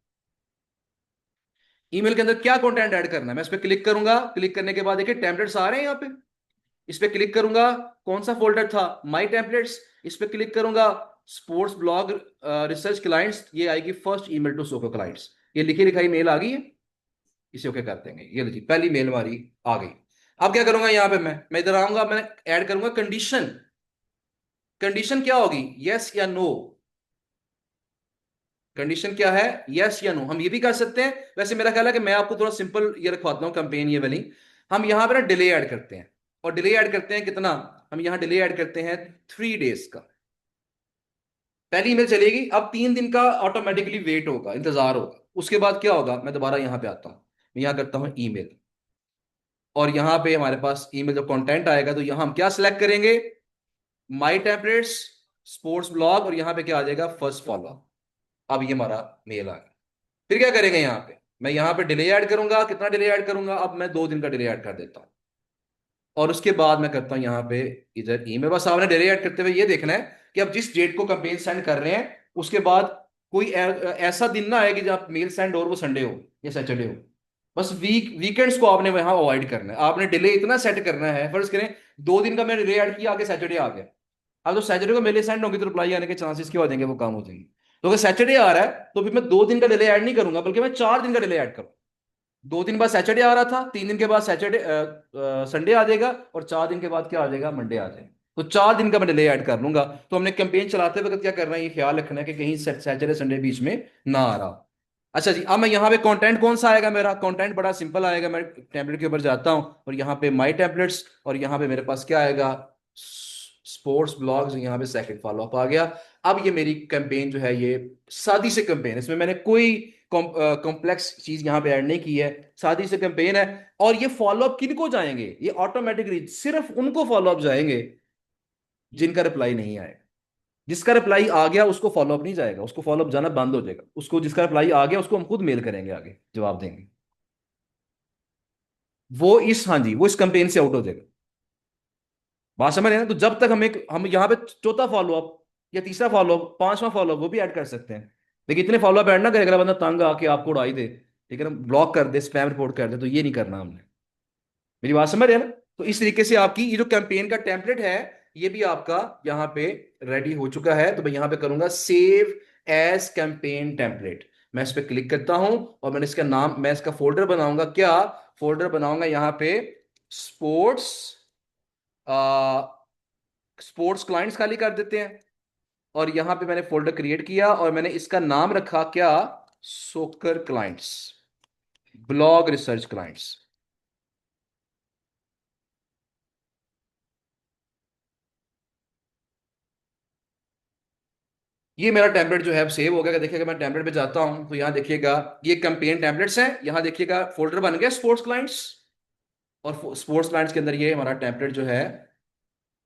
S1: ईमेल के अंदर क्या कंटेंट ऐड करना है, मैं इस पर क्लिक करूंगा। क्लिक करने के बाद देखिए टेम्पलेट्स आ रहे हैं यहाँ पे। इस पे क्लिक करूंगा, कौन सा फोल्डर था, माई टेम्पलेट्स। इस पे क्लिक करूंगा, स्पोर्ट्स ब्लॉग रिसर्च क्लाइंट्स, ये आएगी फर्स्ट ईमेल टू सोको क्लाइंट्स। ये लिखी लिखाई मेल आ गई है। इसे ओके कर देंगे। ये लीजिए, पहली मेल हमारी आ गई। अब क्या करूंगा, यहाँ पे मैं इधर आऊंगा, मैं ऐड करूंगा कंडीशन। कंडीशन क्या होगी, यस या नो। कंडीशन क्या है, यस या नो। हम ये भी कर सकते हैं, वैसे मेरा ख्याल है कि मैं आपको थोड़ा सिंपल ये रखवाता हूँ कंपेन ये वाली। हम यहाँ पे ना डिले ऐड करते हैं, और डिले ऐड करते हैं कितना, हम यहाँ डिले ऐड करते हैं 3 डेज का। पहली ईमेल चलेगी, अब 3 दिन का ऑटोमेटिकली वेट होगा, इंतजार होगा। उसके बाद क्या होगा, मैं दोबारा यहाँ पे आता हूँ, मैं यहाँ करता हूँ ईमेल। और यहाँ पे हमारे पास ईमेल जब कंटेंट आएगा, तो यहाँ हम क्या सिलेक्ट करेंगे, माई टेम्पलेट्स, स्पोर्ट्स ब्लॉग, और यहाँ पे क्या आ जाएगा, फर्स्ट फॉलो। अब ये हमारा मेल आ गया। फिर क्या करेंगे, यहाँ पे मैं यहाँ पे डिले ऐड करूंगा। कितना डिले ऐड करूंगा, अब मैं 2 दिन का डिले ऐड कर देता हूँ। और उसके बाद मैं करता हूँ यहाँ पे इधर ईमेल। बस आपने डिले ऐड करते हुए ये देखना है कि अब जिस डेट को कंपेन सेंड कर रहे हैं, उसके बाद कोई ऐसा दिन ना आए कि जब मेल सेंड और वो संडे हो या सैटरडे हो। बस वीकेंड्स को आपने वहां अवॉइड करना है। आपने डिले इतना सेट करना है, फर्ज करें 2 दिन का मैंने डिले ऐड किया, आगे सैटरडे आ गया। अब तो सैटरडे को मेले सेंड होंगे, तो रिप्लाई आने के चांसेस क्या हो जाएंगे, वो काम हो जाएंगे। तो अगर सैटरडे आ रहा है, तो फिर मैं 2 दिन का डिले ऐड नहीं करूंगा, बल्कि मैं 4 दिन का डिले ऐड करूँ। 2 दिन बाद सैटरडे आ रहा था, 3 दिन के बाद सैटरडे संडे आ जाएगा, और 4 दिन के बाद क्या आ जाएगा, मंडे आ जाएगा। तो 4 दिन का मैं डिले ऐड कर लूंगा। तो हमने कैंपेन चलाते वक्त क्या करना है, ये ख्याल रखना है कि कहीं सैटरडे संडे बीच में ना आ रहा। अच्छा जी, अब मैं यहाँ पे कंटेंट कौन सा आएगा, मेरा कंटेंट बड़ा सिंपल आएगा। मैं टेम्पलेट के ऊपर जाता हूँ, और यहाँ पे माई टेम्पलेट्स, और यहाँ पे मेरे पास क्या आएगा, स्पोर्ट्स ब्लॉग्स। यहाँ पे सेकंड फॉलो अप आ गया। अब ये मेरी कैंपेन जो है, ये सादी से कैंपेन, इसमें मैंने कोई कॉम्प्लेक्स चीज यहाँ पे ऐड नहीं की है, सादी से कैंपेन है। और ये फॉलोअप किनको जाएंगे, ये ऑटोमेटिकली सिर्फ उनको फॉलोअप जाएंगे जिनका रिप्लाई नहीं आएगा। जिसका रिप्लाई आ गया उसको फॉलोअप नहीं जाएगा, उसको फॉलोअप जाना बंद हो जाएगा। उसको जिसका रिप्लाई आ गया उसको हम खुद मेल करेंगे, आगे जवाब देंगे। वो इस, हाँ जी, वो इस कैंपेन से आउट हो जाएगा। बात समझ रहे हैं ना? तो जब तक हम यहाँ पे चौथा फॉलोअप या तीसरा फॉलोअप, पांचवा फॉलोअप, वो भी ऐड कर सकते हैं। लेकिन इतने फॉलोअप ऐड ना करें, अगला बंदा तंग आके आपको उड़ाई दे, ठीक है ना, ब्लॉक कर दे, स्पैम रिपोर्ट कर दे, तो ये नहीं करना हमने। मेरी बात समझ रहे हैं ना? तो इस तरीके से आपकी ये जो कैंपेन का टेम्पलेट है, ये भी आपका यहाँ पे रेडी हो चुका है। तो मैं यहाँ पे करूंगा सेव एज कैंपेन टेम्पलेट। मैं इस पे क्लिक करता हूं, और मैंने इसका नाम, मैं इसका फोल्डर बनाऊंगा, क्या फोल्डर बनाऊंगा, यहाँ पे स्पोर्ट्स स्पोर्ट्स क्लाइंट्स खाली कर देते हैं। और यहां पे मैंने फोल्डर क्रिएट किया और मैंने इसका नाम रखा क्या, सोकर क्लाइंट्स, ब्लॉग रिसर्च क्लाइंट्स। ये मेरा टेम्पलेट जो है अब सेव हो गया। देखिएगा मैं टेम्पलेट पे जाता हूं तो यहाँ देखिएगा ये कैंपेन टेम्पलेट्स हैं। यहाँ देखिएगा फोल्डर बन गया स्पोर्ट्स क्लाइंट्स। और स्पोर्ट्स क्लाइंट्स के अंदर ये हमारा टेम्पलेट जो है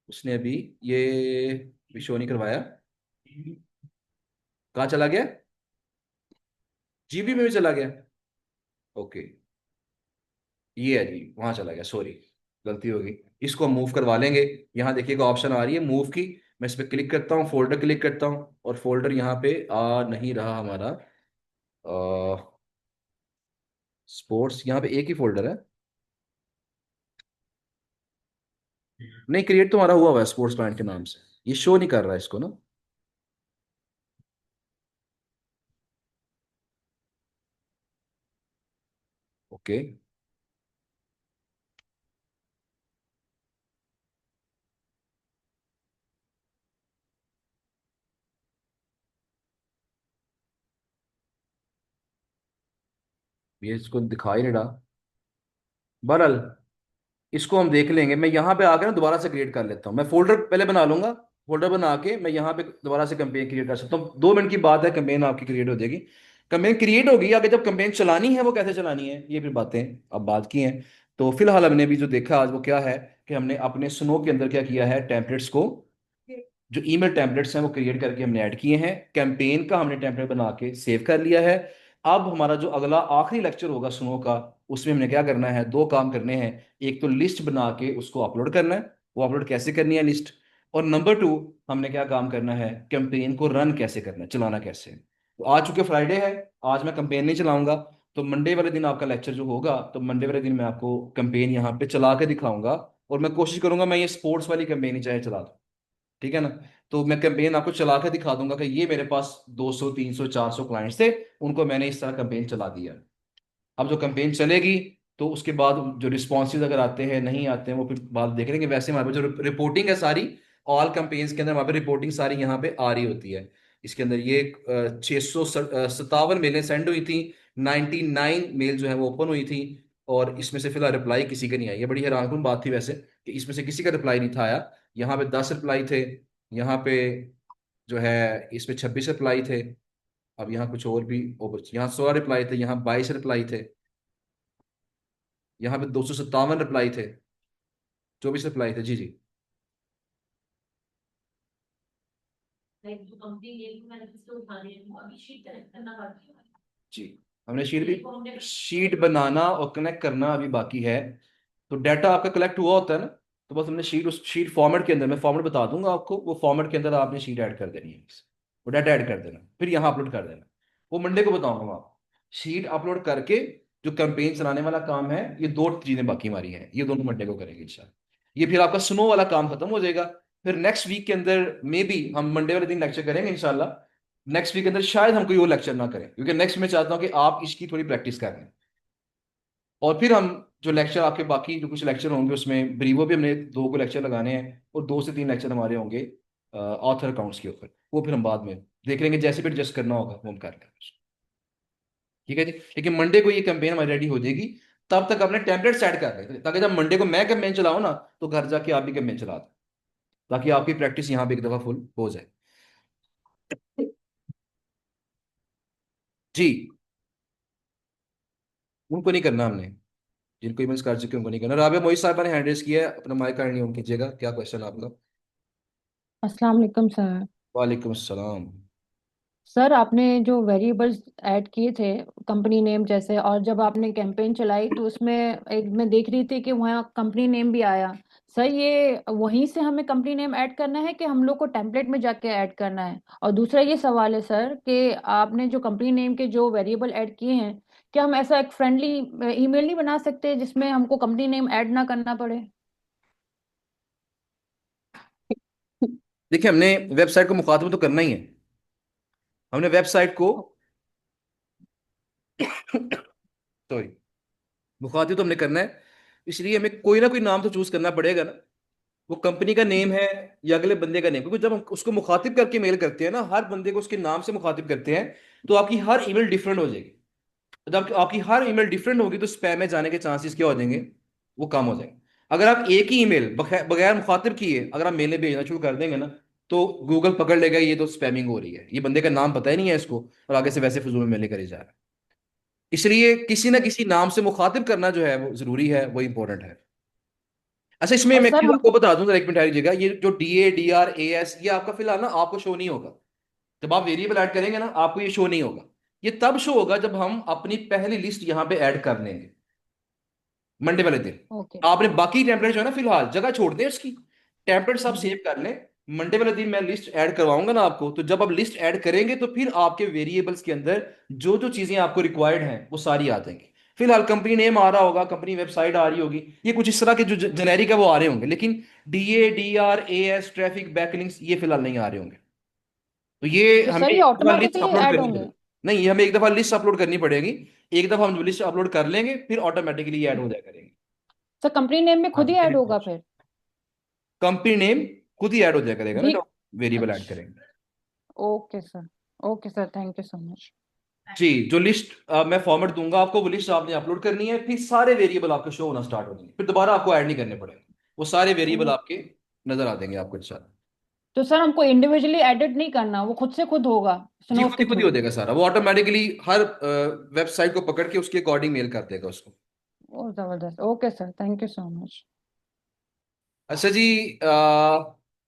S1: उसने अभी ये शो नहीं करवाया। कहाँ चला गया, जीबी में भी चला गया। ओके, ये है जी, वहां चला गया, सॉरी, गलती होगी। इसको हम मूव करवा लेंगे। यहाँ देखिएगा ऑप्शन आ रही है मूव की। मैं इस पर क्लिक करता हूँ, फोल्डर क्लिक करता हूँ और फोल्डर यहाँ पे आ नहीं रहा हमारा। स्पोर्ट्स यहाँ पे एक ही फोल्डर है। नहीं, क्रिएट तो हमारा हुआ है स्पोर्ट्स क्लाइंट के नाम से। ये शो नहीं कर रहा है इसको ना। ओके, ये इसको दिखा ही नहीं रहा। बहरहाल इसको हम देख लेंगे। मैं यहाँ पे आकर ना दोबारा से क्रिएट कर लेता हूँ। मैं फोल्डर पहले बना लूंगा। फोल्डर बना के मैं यहाँ पे दोबारा से कैंपेन क्रिएट कर सकता हूँ। 2 मिनट की बात है, कैंपेन आपकी क्रिएट हो जाएगी। कैंपेन क्रिएट होगी, आगे जब कैंपेन चलानी है वो कैसे चलानी है ये फिर बातें अब बात की हैं। तो फिलहाल हमने अभी जो देखा आज वो क्या है कि हमने अपने स्नो के अंदर क्या किया है, टेम्पलेट्स को, जो ईमेल टेम्पलेट्स हैं वो क्रिएट करके हमने ऐड किए हैं। कैंपेन का हमने टेम्पलेट बना के सेव कर लिया है। अब हमारा जो अगला आखिरी लेक्चर होगा सुनो का, उसमें हमने क्या करना है, 2 काम करने हैं। एक तो लिस्ट बना के उसको अपलोड करना है। वो अपलोड कैसे करनी है लिस्ट। और नंबर 2, हमने क्या काम करना है, कैंपेन को रन कैसे करना है, चलाना कैसे है। तो आज चूंकि फ्राइडे है, आज मैं कैंपेन नहीं चलाऊंगा। तो मंडे वाले दिन आपका लेक्चर जो होगा, तो मंडे वाले दिन मैं आपको कैंपेन यहाँ पे चला के दिखाऊंगा। और मैं कोशिश करूंगा मैं ये स्पोर्ट्स वाली कैंपेन ही चाहे चला दूं, ठीक है ना। तो मैं कैंपेन आपको चला के दिखा दूंगा कि ये मेरे पास 200 300 400 क्लाइंट्स थे, उनको मैंने इस तरह कैंपेन चला दिया। अब जो कैंपेन चलेगी तो उसके बाद जो रिस्पॉन्सेज अगर आते हैं नहीं आते हैं वो फिर बात देख लेंगे। वैसे हमारे पास जो रिपोर्टिंग है सारी, ऑल कैंपेन्स के अंदर हमारे पास रिपोर्टिंग सारी यहाँ पे आ रही होती है। इसके अंदर ये 657 मेलें सेंड हुई थी, 99 मेल जो है वो ओपन हुई थी। और इसमें से फिलहाल रिप्लाई किसी के नहीं आई। ये बड़ी हैरानकुन बात थी वैसे कि इसमें से किसी का रिप्लाई नहीं था आया। यहाँ पे 10 रिप्लाई थे, यहाँ पे जो है इसमें 26 रिप्लाई थे। अब यहाँ कुछ और भी यहाँ 16 रिप्लाई थे, यहाँ 22 रिप्लाई थे, यहाँ पे 257 रिप्लाई थे, 24 रिप्लाई थे। जी जी। जी, हमने शीट बनाना और कनेक्ट करना अभी बाकी है। तो डाटा आपका कलेक्ट हुआ होता है ना, तो बस हमने शीट, उस शीट फॉर्मेट के अंदर, मैं फॉर्मेट बता दूंगा आपको, वो फॉर्मेट के अंदर आपने शीट ऐड कर देनी है बस। वो डाटा ऐड कर देना, फिर यहाँ अपलोड कर देना। वो मंडे को बताऊंगा मैं आपको। शीट अपलोड करके जो कैंपेन चलाने वाला काम है, ये 2 चीजें बाकी हमारी हैं, ये दोनों मंडे को करेंगे इंशाल्लाह। ये फिर आपका स्नो वाला काम खत्म हो जाएगा। फिर नेक्स्ट वीक के अंदर मे बी हम मंडे वाले दिन लेक्चर करेंगे इंशाल्लाह। नेक्स्ट वीक के अंदर शायद हम कोई और लेक्चर ना करें, क्योंकि नेक्स्ट मैं चाहता हूँ कि आप इसकी थोड़ी प्रैक्टिस कर लें। और फिर हम जो लेक्चर आपके बाकी जो कुछ लेक्चर होंगे उसमें ब्रीवो भी हमने 2 को लेक्चर लगाने हैं, और 2 से 3 लेक्चर हमारे होंगे ऑथर अकाउंट्स के ऊपर। वो फिर हम बाद में देख लेंगे, जैसे भी एडजस्ट करना होगा वो हम कर लेंगे। ठीक है जी। लेकिन मंडे को ये कैंपेन हमारी रेडी हो जाएगी। तब तक अपने टेम्पलेट सेट कर रहे थे, ताकि जब मंडे को मैं कैंपेन चलाऊँ ना, तो घर जाके आप भी कैंपेन चला दो, ताकि आपकी प्रैक्टिस यहाँ पे एक दफा फुल हो जाए। जी, उनको नहीं करना हमने। जिनको इमेज कर चुके हैं उनको नहीं करना। राबिया मोहित साहब ने हैंड रेस किया है, अपना माइक नहीं ऑन कीजिएगा। क्या क्वेश्चन आपका।
S2: अस्सलाम वालेकुम सर।
S1: वालेकुम अस्सलाम।
S2: सर आपने जो वेरिएबल्स ऐड किए थे, कंपनी नेम जैसे, और जब आपने कैंपेन चलाई तो उसमें एक मैं देख रही थी कि वहाँ कंपनी नेम भी आया। सर ये वहीं से हमें कंपनी नेम ऐड करना है कि हम लोग को टेम्पलेट में जाके ऐड करना है? और दूसरा ये सवाल है सर कि आपने जो कंपनी नेम के जो वेरिएबल ऐड किए हैं, क्या हम ऐसा एक फ्रेंडली ईमेल नहीं बना सकते जिसमें हमको कंपनी नेम ऐड ना करना पड़े?
S1: देखिए, हमने वेबसाइट को मुखातब तो करना ही है। हमने वेबसाइट को सॉरी, मुखातिब तो हमने करना है। इसलिए हमें कोई ना कोई नाम तो चूज करना पड़ेगा ना। वो कंपनी का नेम है या अगले बंदे का नेम, क्योंकि जब हम उसको मुखातिब करके मेल करते हैं ना, हर बंदे को उसके नाम से मुखातिब करते हैं, तो आपकी हर ईमेल डिफरेंट हो जाएगी। जब आपकी हर ईमेल डिफरेंट होगी तो स्पैम में जाने के चांसेस क्या हो जाएंगे, वो कम हो जाएंगे। अगर आप एक ही ईमेल बगैर मुखातिब किए अगर आप मेलें भेजना शुरू कर देंगे ना, तो गूगल पकड़ लेगा ये तो स्पैमिंग हो रही है, ये बंदे का नाम पता ही नहीं है इसको, और आगे से वैसे फिजूल में मेले करे जा रहा है। इसलिए किसी ना किसी नाम से मुखातिब करना जो है वो जरूरी है, वो इंपॉर्टेंट है। अच्छा, इसमें
S2: और
S1: मैं एक
S2: सर
S1: चीज आपको
S2: हमको।
S1: बता दूं, जरा एक मिनट ठहरिएगा। ये जो DADRAS, ये आपका फिलहाल ना आपको शो नहीं होगा। जब आप वेरिएबल ऐड करेंगे ना, आपको ये शो नहीं होगा। ये तब शो होगा जब हम अपनी पहली लिस्ट यहाँ पे ऐड कर लेंगे, मंडे वाले दिन।
S2: ओके।
S1: आपने बाकी टेम्पलेट जो है ना फिलहाल जगह छोड़ दें उसकी, टेम्पलेट्स आप
S2: हम्म।
S1: सेव कर लें। मंडे वाले दिन मैं लिस्ट ऐड करवाऊंगा ना आपको, तो जब आप लिस्ट ऐड करेंगे तो फिर आपके वेरिएबल्स के अंदर जो जो चीजें आपको रिक्वायर्ड हैं वो सारी आ जाएंगी। फिलहाल कंपनी नेम आ रहा होगा, कंपनी वेबसाइट आ रही होगी, ये कुछ इस तरह के जो जेनेरिक है वो आ रहे होंगे, लेकिन DADRAS, ट्रैफिक, बैकलिंक्स, ये फिलहाल नहीं आ रहे होंगे। तो ये
S2: तो
S1: हमें
S2: सर ये
S1: एक दफा लिस्ट
S2: ऑटोमेटिकली
S1: अपलोड
S2: ऐड
S1: करनी
S2: होंगे?
S1: पड़ेगी। नहीं, ये हमें एक दफा लिस्ट अपलोड करनी पड़ेगी। एक दफा हम लिस्ट अपलोड कर लेंगे फिर ऑटोमेटिकली ऐड हो जाया करेंगे।
S2: सर कंपनी नेम में
S1: हाँ
S2: खुद ही
S1: जी,
S2: ऐड होगा फिर?
S1: कंपनी नेम खुद ही ऐड हो जाया करेगा ना
S2: भी।
S1: जब वेरिएबल ऐड
S2: अच्छा।
S1: करेंगे।
S2: Okay sir. Okay sir, thank you so much.
S1: जी, जो लिस्ट मैं फॉर्मेट दूंगा आपको, वो लिस्ट आपने अपलोड करनी है, फिर सारे वेरिएबल आपके शो होना स्टार्ट हो जाएंगे, फिर दोबारा आपको ऐड नहीं करने पड़ेंगे। वो सारे वेरिएबल आपके नजर आ देंगे आपको इंशाल्लाह।
S2: तो सर हमको इंडिविजुअली एडिट नहीं करना, वो खुद से खुद होगा
S1: जी,
S2: स्नोफ के
S1: खुद ही
S2: थ्रू?
S1: हो जाएगा सारा, वो ऑटोमेटिकली हर वेबसाइट को पकड़ के उसके अकॉर्डिंग मेल कर देगा उसको।
S2: ओ जबरदस्त। Okay sir, thank you so much.
S1: अच्छा जी,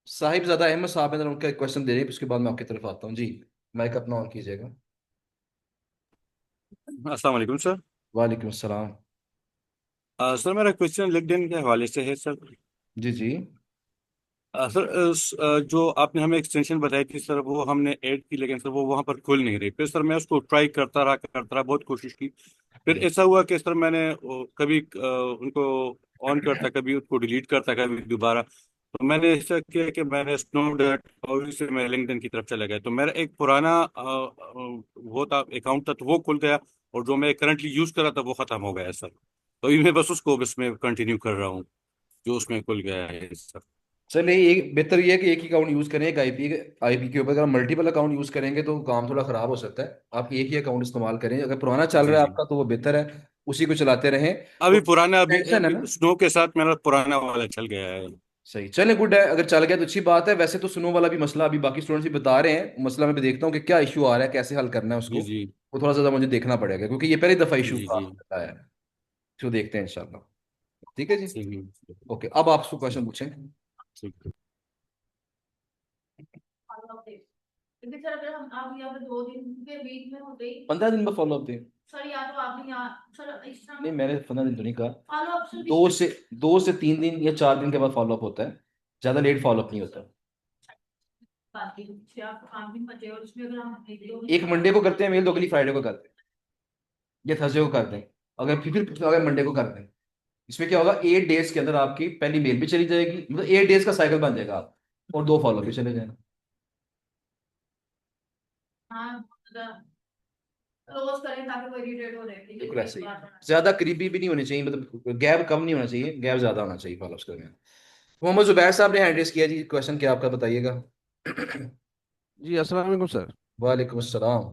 S1: साहिबजादा अहमद साहब हैं, उनका क्वेश्चन दे रहे हैं, उसके बाद मैं आपकी तरफ आता हूँ जी। माइक अपना ऑन कीजिएगा।
S3: अस्सलाम वालेकुम सर।
S1: वालेकुम अस्सलाम।
S3: सर मेरा क्वेश्चन लिंक्डइन के हवाले से है सर।
S1: जी जी।
S3: सर जो आपने हमें एक्सटेंशन बताई थी सर, वो हमने ऐड की, लेकिन सर वो वहाँ पर खुल नहीं रही। फिर सर मैं उसको ट्राई करता रहा, बहुत कोशिश की। फिर
S1: जी
S3: ऐसा हुआ कि सर मैंने कभी उनको ऑन करता, कभी उसको डिलीट करता, कभी दोबारा। तो मैंने ऐसा किया कि मैंने स्नो डॉट और से मैं लिंक्डइन की तरफ चला गया, तो मेरा एक पुराना वो था, अकाउंट था, तो वो खुल गया। और जो मैं करंटली यूज कर रहा था वो खत्म हो गया सर। तो अभी मैं बस उसको बस मैं कंटिन्यू कर रहा हूँ, जो उसमें खुल गया है सर।
S1: चलिए, एक बेहतर ये है कि एक ही अकाउंट यूज करें, एक आईपी के ऊपर। अगर मल्टीपल अकाउंट यूज करेंगे तो काम थोड़ा खराब हो सकता है। आप एक ही अकाउंट इस्तेमाल करें, अगर पुराना चल
S3: जी
S1: रहा है
S3: जी।
S1: आपका तो वो बेहतर है, उसी को चलाते रहें।
S3: अभी
S1: और
S3: पुराना, अभी
S1: टेंशन है
S3: अभी
S1: ना।
S3: स्नो के साथ मेरा पुराना वाला चल गया है।
S1: सही, चले, गुड है, अगर चल गया तो अच्छी बात है। वैसे तो सुनो वाला भी मसला अभी बाकी स्टूडेंट्स भी बता रहे हैं, मसला मैं भी देखता हूँ कि क्या इशू आ रहा है, कैसे हल करना है उसको।
S3: जी जी।
S1: वो थोड़ा सा मुझे देखना पड़ेगा, क्योंकि ये पहली दफा इशू
S3: जी
S1: का
S3: जी।
S1: आता है। तो देखते हैं इंशाल्लाह। ठीक है जी।
S3: जी।
S1: ओके, अब आप क्वेश्चन पूछें।
S3: ठीक है।
S2: क्योंकि सर अगर हम आप यहाँ पे 2 दिन के बीच में होते ही।
S1: 15 दिन में फॉलो अप दें।
S2: सर या तो आपने यहाँ सर इस
S1: नहीं,
S2: समय
S1: मैंने 15 दिन तो नहीं कहा।
S2: फॉलो अप सर
S1: दो से 2 से 3 दिन या 4 दिन के बाद फॉलो अप होता है, ज्यादा लेट फॉलो अप नहीं होता।
S2: बाकी 6 5 दिन बचे और उसमें अगर हम एक दो
S1: एक मंडे को करते हैं मेल, दो अगली फ्राइडे को करते हैं, या थर्सडे को करते हैं। अगर फिर अगर मंडे को करते हैं, इसमें क्या होगा, 8 डेज के अंदर आपकी पहली मेल भी चली जाएगी, मतलब 8 डेज का साइकिल बन जाएगा आप, और 2 फॉलो भी चले जाएंगे।
S2: हाँ क्लोज करें ताकि वो इरिटेट हो रहे कि
S1: बिल्कुल
S2: ये
S1: ऐसे ही।
S2: बार बार।
S1: ज्यादा करीबी भी नहीं होनी चाहिए, मतलब गैप कम नहीं होना चाहिए, गैप ज्यादा होना चाहिए फॉलो करने में। मोहम्मद जुबैर साहब ने हैंड रेस किया जी, क्वेश्चन क्या आपका बताइएगा।
S4: जी अस्सलाम वालेकुम सर।
S1: वालेकुम अस्सलाम।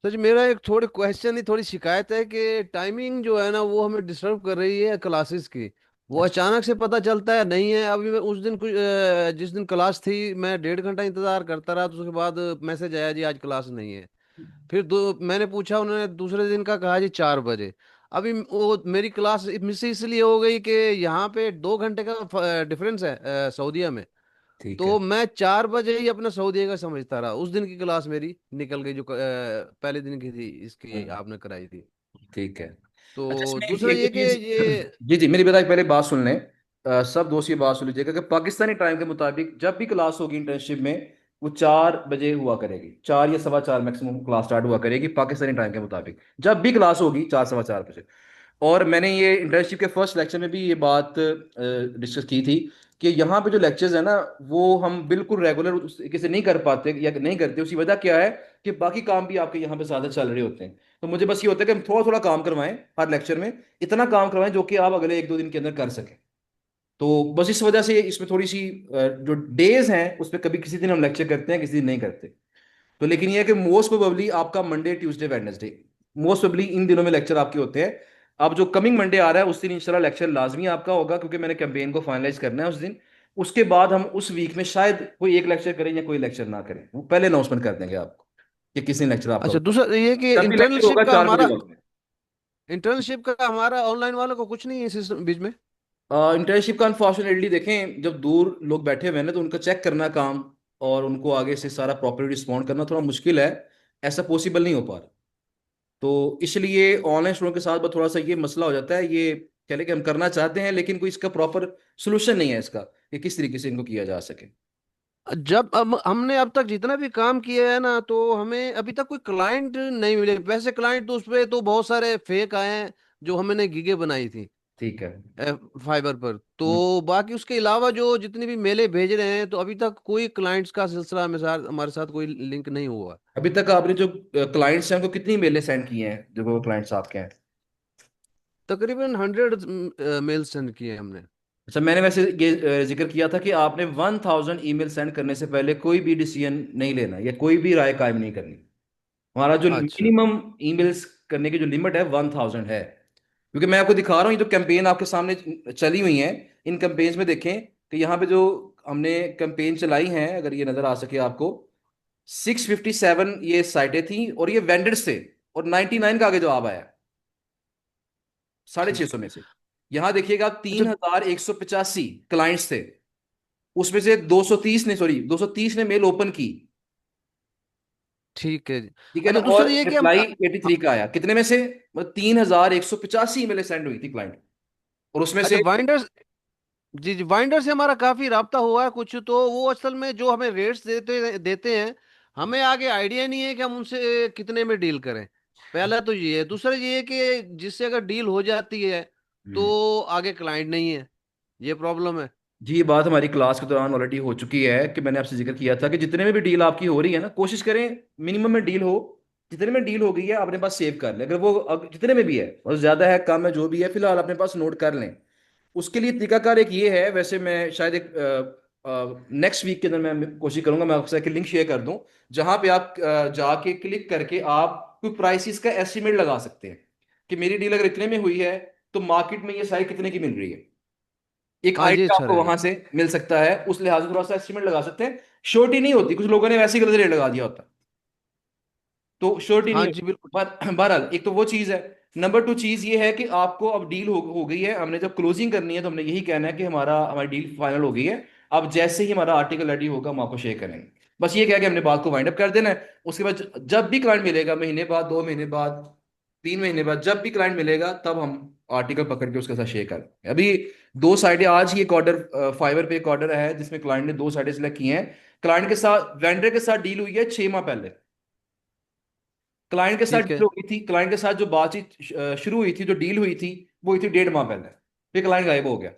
S4: सर जी मेरा एक थोड़ी क्वेश्चन ही थोड़ी शिकायत है कि टाइमिंग जो है ना वो हमें डिस्टर्ब कर रही है क्लासेस की। वो
S1: अच्छा।
S4: अचानक से पता चलता है नहीं है। अभी मैं उस दिन कुछ जिस दिन क्लास थी मैं 1.5 घंटा इंतजार करता रहा, तो उसके बाद मैसेज आया जी आज क्लास नहीं है। फिर मैंने पूछा, उन्होंने दूसरे दिन का कहा जी 4 बजे। अभी वो मेरी क्लास मिस इसलिए हो गई कि यहाँ पे 2 घंटे का डिफरेंस है सऊदीया में।
S1: ठीक है।
S4: तो मैं 4 बजे ही अपना सऊदी का समझता रहा, उस दिन की क्लास मेरी निकल गई जो पहले दिन की थी इसकी
S1: हम्म,
S4: आपने कराई थी।
S1: ठीक है। अच्छा,
S4: तो
S1: इसमें एक
S4: दूसरा
S1: एक
S4: ये कि
S1: चीज।
S4: ये।
S1: जी जी, मेरी बताइए, पहले बात सुन लें। सब दोस्त ये बात सुन लीजिएगा कि पाकिस्तानी टाइम के मुताबिक जब भी क्लास होगी इंटर्नशिप में, वो 4 बजे हुआ करेगी, 4 या 4:15 मैक्सिमम क्लास स्टार्ट हुआ करेगी पाकिस्तानी टाइम के मुताबिक। जब भी क्लास होगी 4 सवा 4 बजे। और मैंने ये इंटर्नशिप के फर्स्ट लेक्चर में भी ये बात डिस्कस की थी कि यहाँ पे जो लेक्चर्स है ना, वो हम बिल्कुल रेगुलर उस तरीके से नहीं कर पाते या नहीं करते। उसकी वजह क्या है कि बाकी काम भी आपके यहाँ पे ज़्यादा चल रहे होते हैं। तो मुझे बस ये होता है कि हम थोड़ा थोड़ा काम करवाएं हर लेक्चर में, इतना काम करवाएं जो कि आप अगले 1 2 दिन के अंदर कर सकें। तो बस इस वजह से इसमें थोड़ी सी जो डेज हैं उस पर कभी किसी दिन हम लेक्चर करते हैं, किसी दिन नहीं करते। तो लेकिन ये है कि मोस्ट प्रोबेबली आपका Monday Tuesday Wednesday, most probably in दिनों में लेक्चर आपके होते हैं। अब जो कमिंग मंडे आ रहा है उस दिन इंशाल्लाह लेक्चर लाजमी आपका होगा, क्योंकि मैंने कैंपेन को फाइनलाइज करना है उस दिन। उसके बाद हम उस वीक में शायद कोई एक लेक्चर करें या कोई लेक्चर ना करें, वो पहले अनाउंसमेंट कर देंगे आपको कि किस दिन लेक्चर आपका
S4: अच्छा,
S1: होगा।
S4: दूसरा ये कि
S1: जब भी लेक्चर होगा
S4: इंटर्नशिप का
S1: 4 बजे
S4: हमारा
S1: वक्त में।
S4: ऑनलाइन वालों को कुछ नहीं है सिस्टम बीच में।
S1: इंटर्नशिप का अनफॉर्चुनेटली देखें, जब दूर लोग बैठे हुए हैं ना, तो उनका चेक करना काम और उनको आगे से सारा प्रॉपर्ली रिस्पॉन्ड करना थोड़ा मुश्किल है, ऐसा पॉसिबल नहीं हो पा रहा। तो इसलिए ऑनलाइन स्टूडेंट के साथ बस थोड़ा सा ये मसला हो जाता है, ये कह लें कि हम करना चाहते हैं लेकिन कोई इसका प्रॉपर सोल्यूशन नहीं है इसका, कि किस तरीके से इनको किया जा सके।
S4: जब हमने अब तक जितना भी काम किया है ना, तो हमें अभी तक कोई क्लाइंट नहीं मिले। वैसे क्लाइंट तो उस पे तो बहुत सारे फेक आए हैं जो हमने गिगे बनाई थी
S1: ठीक है।
S4: फाइबर पर।
S1: हम्म।
S4: तो बाकी उसके अलावा जो जितनी भी मेले भेज रहे हैं, तो अभी तक कोई क्लाइंट्स का सिलसिला हमारे साथ कोई लिंक नहीं हुआ।
S1: अभी तक आपने जो क्लाइंट्स हैं उनको कितनी मेलें सेंड किए हैं, जो क्लाइंट्स आपके हैं?
S4: तकरीबन 100 मेल सेंड किए हमने।
S1: अच्छा, मैंने वैसे ये जिक्र किया था कि आपने 1000 ईमेल सेंड करने से पहले कोई भी डिसीजन नहीं लेना या कोई भी राय कायम नहीं करनी। हमारा जो
S4: अच्छा।
S1: मिनिमम ईमेल्स करने की जो लिमिट है 1000 है। क्योंकि मैं आपको दिखा रहा हूँ, ये जो कैंपेन आपके सामने चली हुई है, इन कैंपेन्स में देखें कि यहाँ पे जो हमने कैंपेन चलाई हैं, अगर ये नजर आ सके आपको, 657 ये साइटें थी और ये वेंडर्स थे, और 99 का आगे जवाब आया, साढ़े छह
S4: ठीक
S1: सौ
S4: है।
S1: में से। यहाँ देखिएगा
S4: अच्छा।
S1: 3185 क्लाइंट्स थे, उसमें से 230 ने, सॉरी 230 ने मेल ओपन की।
S4: ठीक है जी।
S1: ठीक है ना,
S4: अच्छा,
S1: और
S4: दूसरा ये कि हम
S1: रिप्लाई 83 का आया, कितने में से? मतलब 3185 ईमेल सेंड हुई थी क्लाइंट, और उसमें
S4: अच्छा,
S1: से
S4: बाइंडर्स। जी जी, बाइंडर से हमारा काफी राब्ता हुआ है कुछ। तो वो असल में जो हमें रेट्स देते देते हैं, हमें आगे आइडिया नहीं है कि हम उनसे कितने में डील करें। पहला तो ये है। दूसरा ये है कि जिससे अगर डील हो जाती है
S1: हम्म।
S4: तो आगे क्लाइंट नहीं है। ये प्रॉब्लम है।
S1: जी, ये बात हमारी क्लास के दौरान ऑलरेडी हो चुकी है कि मैंने आपसे जिक्र किया था कि जितने में भी डील आपकी हो रही है ना, कोशिश करें मिनिमम में डील हो। जितने में डील हो गई है अपने पास सेव कर लें, अगर वो जितने में भी है और ज्यादा है कम है जो भी है, फिलहाल अपने पास नोट कर लें। उसके लिए तरीकाकार एक ये है, वैसे मैं शायद एक नेक्स्ट वीक के अंदर मैं कोशिश करूंगा, मैं आपसे एक लिंक शेयर कर दूं जहां पे आप जाके क्लिक करके आप कोई प्राइसिस का एस्टिमेट लगा सकते हैं कि मेरी डील अगर इतने में हुई है तो मार्केट में ये साइड कितने की मिल रही है। एक
S4: हाँ, ये
S1: आइडिया
S4: अच्छा
S1: आपको
S4: रहेगा।
S1: वहां से मिल सकता है, उस लिहाज से थोड़ा सा एस्टिमेट लगा सकते हैं। श्योरिटी नहीं होती, कुछ लोगों ने वैसे ही गलत रेट लगा दिया होता, तो श्योरिटी नहीं
S4: हाँ जी,
S1: होती।
S4: बिल्कुल।
S1: बहरहाल एक तो वो चीज़ है। नंबर टू चीज़ ये है कि आपको अब डील हो गई है, हमने जब क्लोजिंग करनी है तो हमने यही कहना है कि हमारी डील फाइनल हो गई है। अब जैसे ही हमारा आर्टिकल रेडी होगा हम आपको शेयर करेंगे। बस ये कह के हमने बात को वाइंड अप कर देना है। उसके बाद जब भी क्लाइंट मिलेगा, महीने बाद, 2 महीने बाद, 3 महीने बाद, जब भी क्लाइंट मिलेगा तब हम आर्टिकल पकड़ के उसके साथ शेयर करेंगे। अभी 2 साइडें, आज ही एक ऑर्डर फाइवर पे एक ऑर्डर है जिसमें क्लाइंट ने 2 साइडें सिलेक्ट की हैं। क्लाइंट के साथ, वेंडर के साथ डील हुई है 6 माह पहले। क्लाइंट के साथ
S4: ठीक
S1: डील
S4: है।
S1: हो गई थी, क्लाइंट के साथ जो बातचीत शुरू हुई थी, जो डील हुई थी, वो हुई थी 1.5 माह पहले। फिर क्लाइंट गायब हो गया,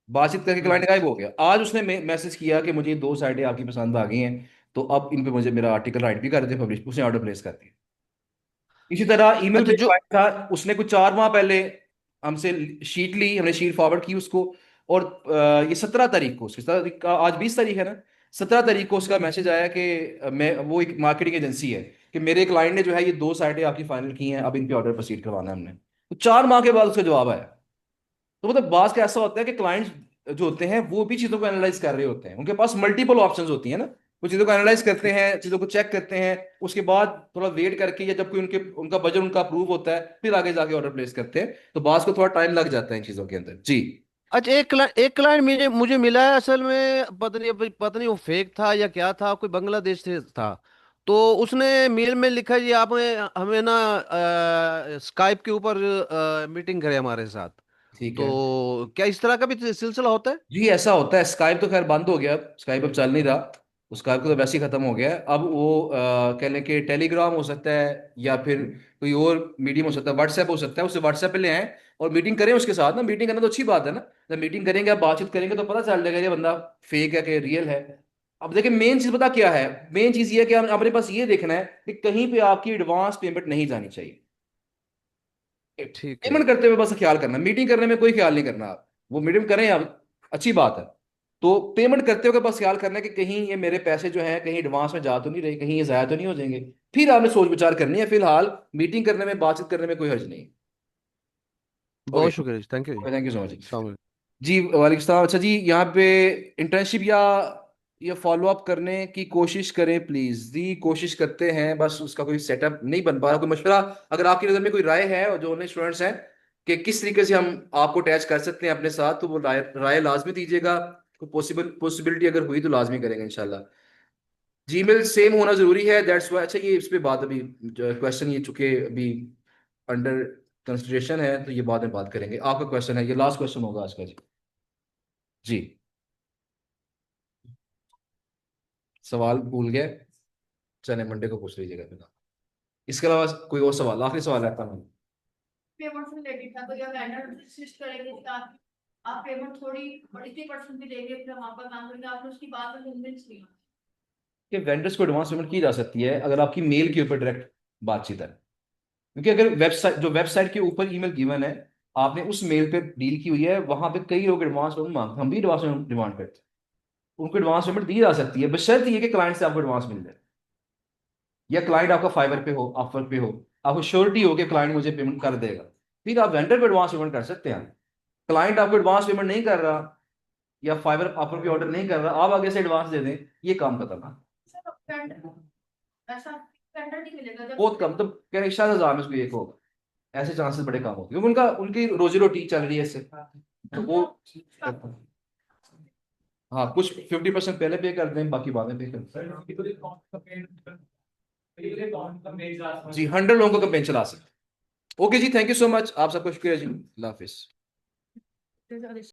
S1: बातचीत करके
S4: हम्म।
S1: क्लाइंट गायब हो गया। आज उसने मैसेज किया कि मुझे 2 साइडें आपकी पसंद आ गई हैं, तो अब इन पे मुझे मेरा आर्टिकल राइट भी कर दे पब्लिश, उसने ऑर्डर प्लेस कर दिया। इसी तरह ईमेल
S4: अच्छा,
S1: पे
S4: जो
S1: क्लाइंट था, उसने कुछ 4 माह पहले हमसे शीट ली, हमने शीट फॉरवर्ड की उसको, और ये 17 तारीख को, उसकी 17 तारीख का, आज 20 तारीख है ना, 17 तारीख को उसका मैसेज आया कि मैं, वो एक मार्केटिंग एजेंसी है, कि मेरे क्लाइंट ने जो है ये 2 साइटें आपकी फाइनल की हैं, अब इन पे ऑर्डर प्रोसीड करवाना है हमने। तो 4 माह के बाद उसका जवाब आया। तो मतलब बात का ऐसा होता है कि क्लाइंट्स जो होते हैं वो भी चीज़ों को एनालाइज कर रहे होते हैं, उनके पास मल्टीपल ऑप्शंस होती हैं ना। वो चीज़ों को एनालाइज करते हैं, चीज़ों को चेक करते हैं, उसके बाद थोड़ा वेट करके, या जब कोई उनके उनका बजट उनका अप्रूव होता है फिर आगे जाके ऑर्डर प्लेस करते हैं। तो बास को थोड़ा टाइम लग जाता है इन चीज़ों के अंदर जी।
S4: अच्छा, एक क्लाइंट मुझे मुझे मिला है। असल में पता नहीं वो फेक था या क्या था, कोई बांग्लादेश से था। तो उसने मेल में लिखा जी, आप हमें ना स्काइप के ऊपर मीटिंग करें हमारे साथ।
S1: ठीक है।
S4: तो क्या इस तरह का भी सिलसिला होता है?
S1: जी ऐसा होता है, स्काइप तो खैर बंद हो गया, स्काइप अब चल नहीं रहा, उस स्काइप को तो वैसे ही खत्म हो गया है। अब वो कह लें कि टेलीग्राम हो सकता है, या फिर कोई और मीडियम हो सकता है, व्हाट्सएप हो सकता है, उससे व्हाट्सएप पे ले आए और मीटिंग करें उसके साथ ना। मीटिंग करना तो अच्छी बात है ना, जब मीटिंग करेंगे, आप बातचीत करेंगे तो पता चल जाएगा ये बंदा फेक है कि रियल है। अब देखिए मेन चीज पता क्या है, मेन चीज ये है कि अपने पास ये देखना है कि कहीं पे आपकी एडवांस पेमेंट नहीं जानी चाहिए।
S4: ठीक है।
S1: पेमेंट करते हुए बस ख्याल करना, मीटिंग करने में कोई ख्याल नहीं करना आप। वो मीटिंग करें आप, अच्छी बात है। तो पेमेंट करते हुए बस ख्याल करना है कि कहीं ये मेरे पैसे जो हैं कहीं एडवांस में जा तो नहीं रहे, कहीं ये ज़ाया तो नहीं हो जाएंगे। फिर आपने सोच विचार करनी है, फिलहाल मीटिंग करने में, बातचीत करने में कोई हर्ज नहीं। ओके,
S4: बहुत शुक्रिया जी, थैंक यू जी।
S1: थैंक यू सो मच जी।
S4: सलाम।
S1: जी वालेकुम सलाम। अच्छा जी, यहाँ पे इंटर्नशिप या फॉलो अप करने की कोशिश करें प्लीज जी। कोशिश करते हैं, बस उसका कोई सेटअप नहीं बन पा रहा। कोई मशवरा अगर आपकी नज़र में कोई राय है, और जो नए स्टूडेंट्स हैं, कि किस तरीके से हम आपको अटैच कर सकते हैं अपने साथ, तो वो राय राय लाजमी दीजिएगा। कोई पॉसिबिलिटी अगर हुई तो लाजमी करेंगे इंशाल्लाह। जीमेल सेम होना जरूरी है, दैट्स वाई। अच्छा, ये इस पे बात अभी क्वेश्चन ये चुके अभी अंडर कंसिडरेशन है, तो ये बाद में बात करेंगे। आपका क्वेश्चन है, ये लास्ट क्वेश्चन होगा आज का जी। जी, सवाल भूल गए, चले मंडे को पूछ लीजिएगा फिर। इसके अलावा कोई और सवाल, आखिरी सवाल रहता है।
S5: पेमेंट से रिलेटेड था, तो या वेंडर असिस्ट करेंगे कि आप पेमेंट थोड़ी 80% भी देंगे, फिर हम आपका काम करेंगे, आपने उसकी बात में कन्विंस नहीं हो।
S1: कि वेंडर्स को एडवांस पेमेंट की जा सकती है अगर आपकी मेल के ऊपर डायरेक्ट बातचीत है। क्योंकि अगर वेबसाइट के ऊपर ईमेल गिवन है, आपने उस मेल पे डील की हुई है, वहां पे कई लोग एडवांस पेमेंट मांगते हैं, हम भी एडवांस पेमेंट डिमांड करते हैं। उनको एडवांस पेमेंट दी जा सकती है, बशर्त ये कि क्लाइंट से आपको एडवांस मिल जाए, या क्लाइंट आपका फाइवर पे हो, ऑफर पे हो, आपको श्योरिटी हो कि क्लाइंट मुझे पेमेंट कर देगा, फिर आप वेंडर को एडवांस पेमेंट कर सकते हैं। क्लाइंट आपको एडवांस पेमेंट नहीं कर रहा, या फाइवर ऑफर पे ऑर्डर नहीं कर रहा, आप आगे से एडवांस दे दें, ये काम खत्म है।
S5: सर वेंडर ऐसा वेंडर नहीं मिलेगा जब
S1: बहुत कम, तो क्या शायद हजार में उसको एक होगा, ऐसे चांसेस बड़े कम होते हैं, क्योंकि उनका उनकी रोजी रोटी चल रही है इससे। तो वो, हाँ, कुछ 50% पहले पे कर दें, बाकी बाद में पे कर दें जी। 100 लोगों को कैंपेन चला सकते। ओके जी, थैंक यू सो मच, आप सबको शुक्रिया जी, अल्लाह हाफिज।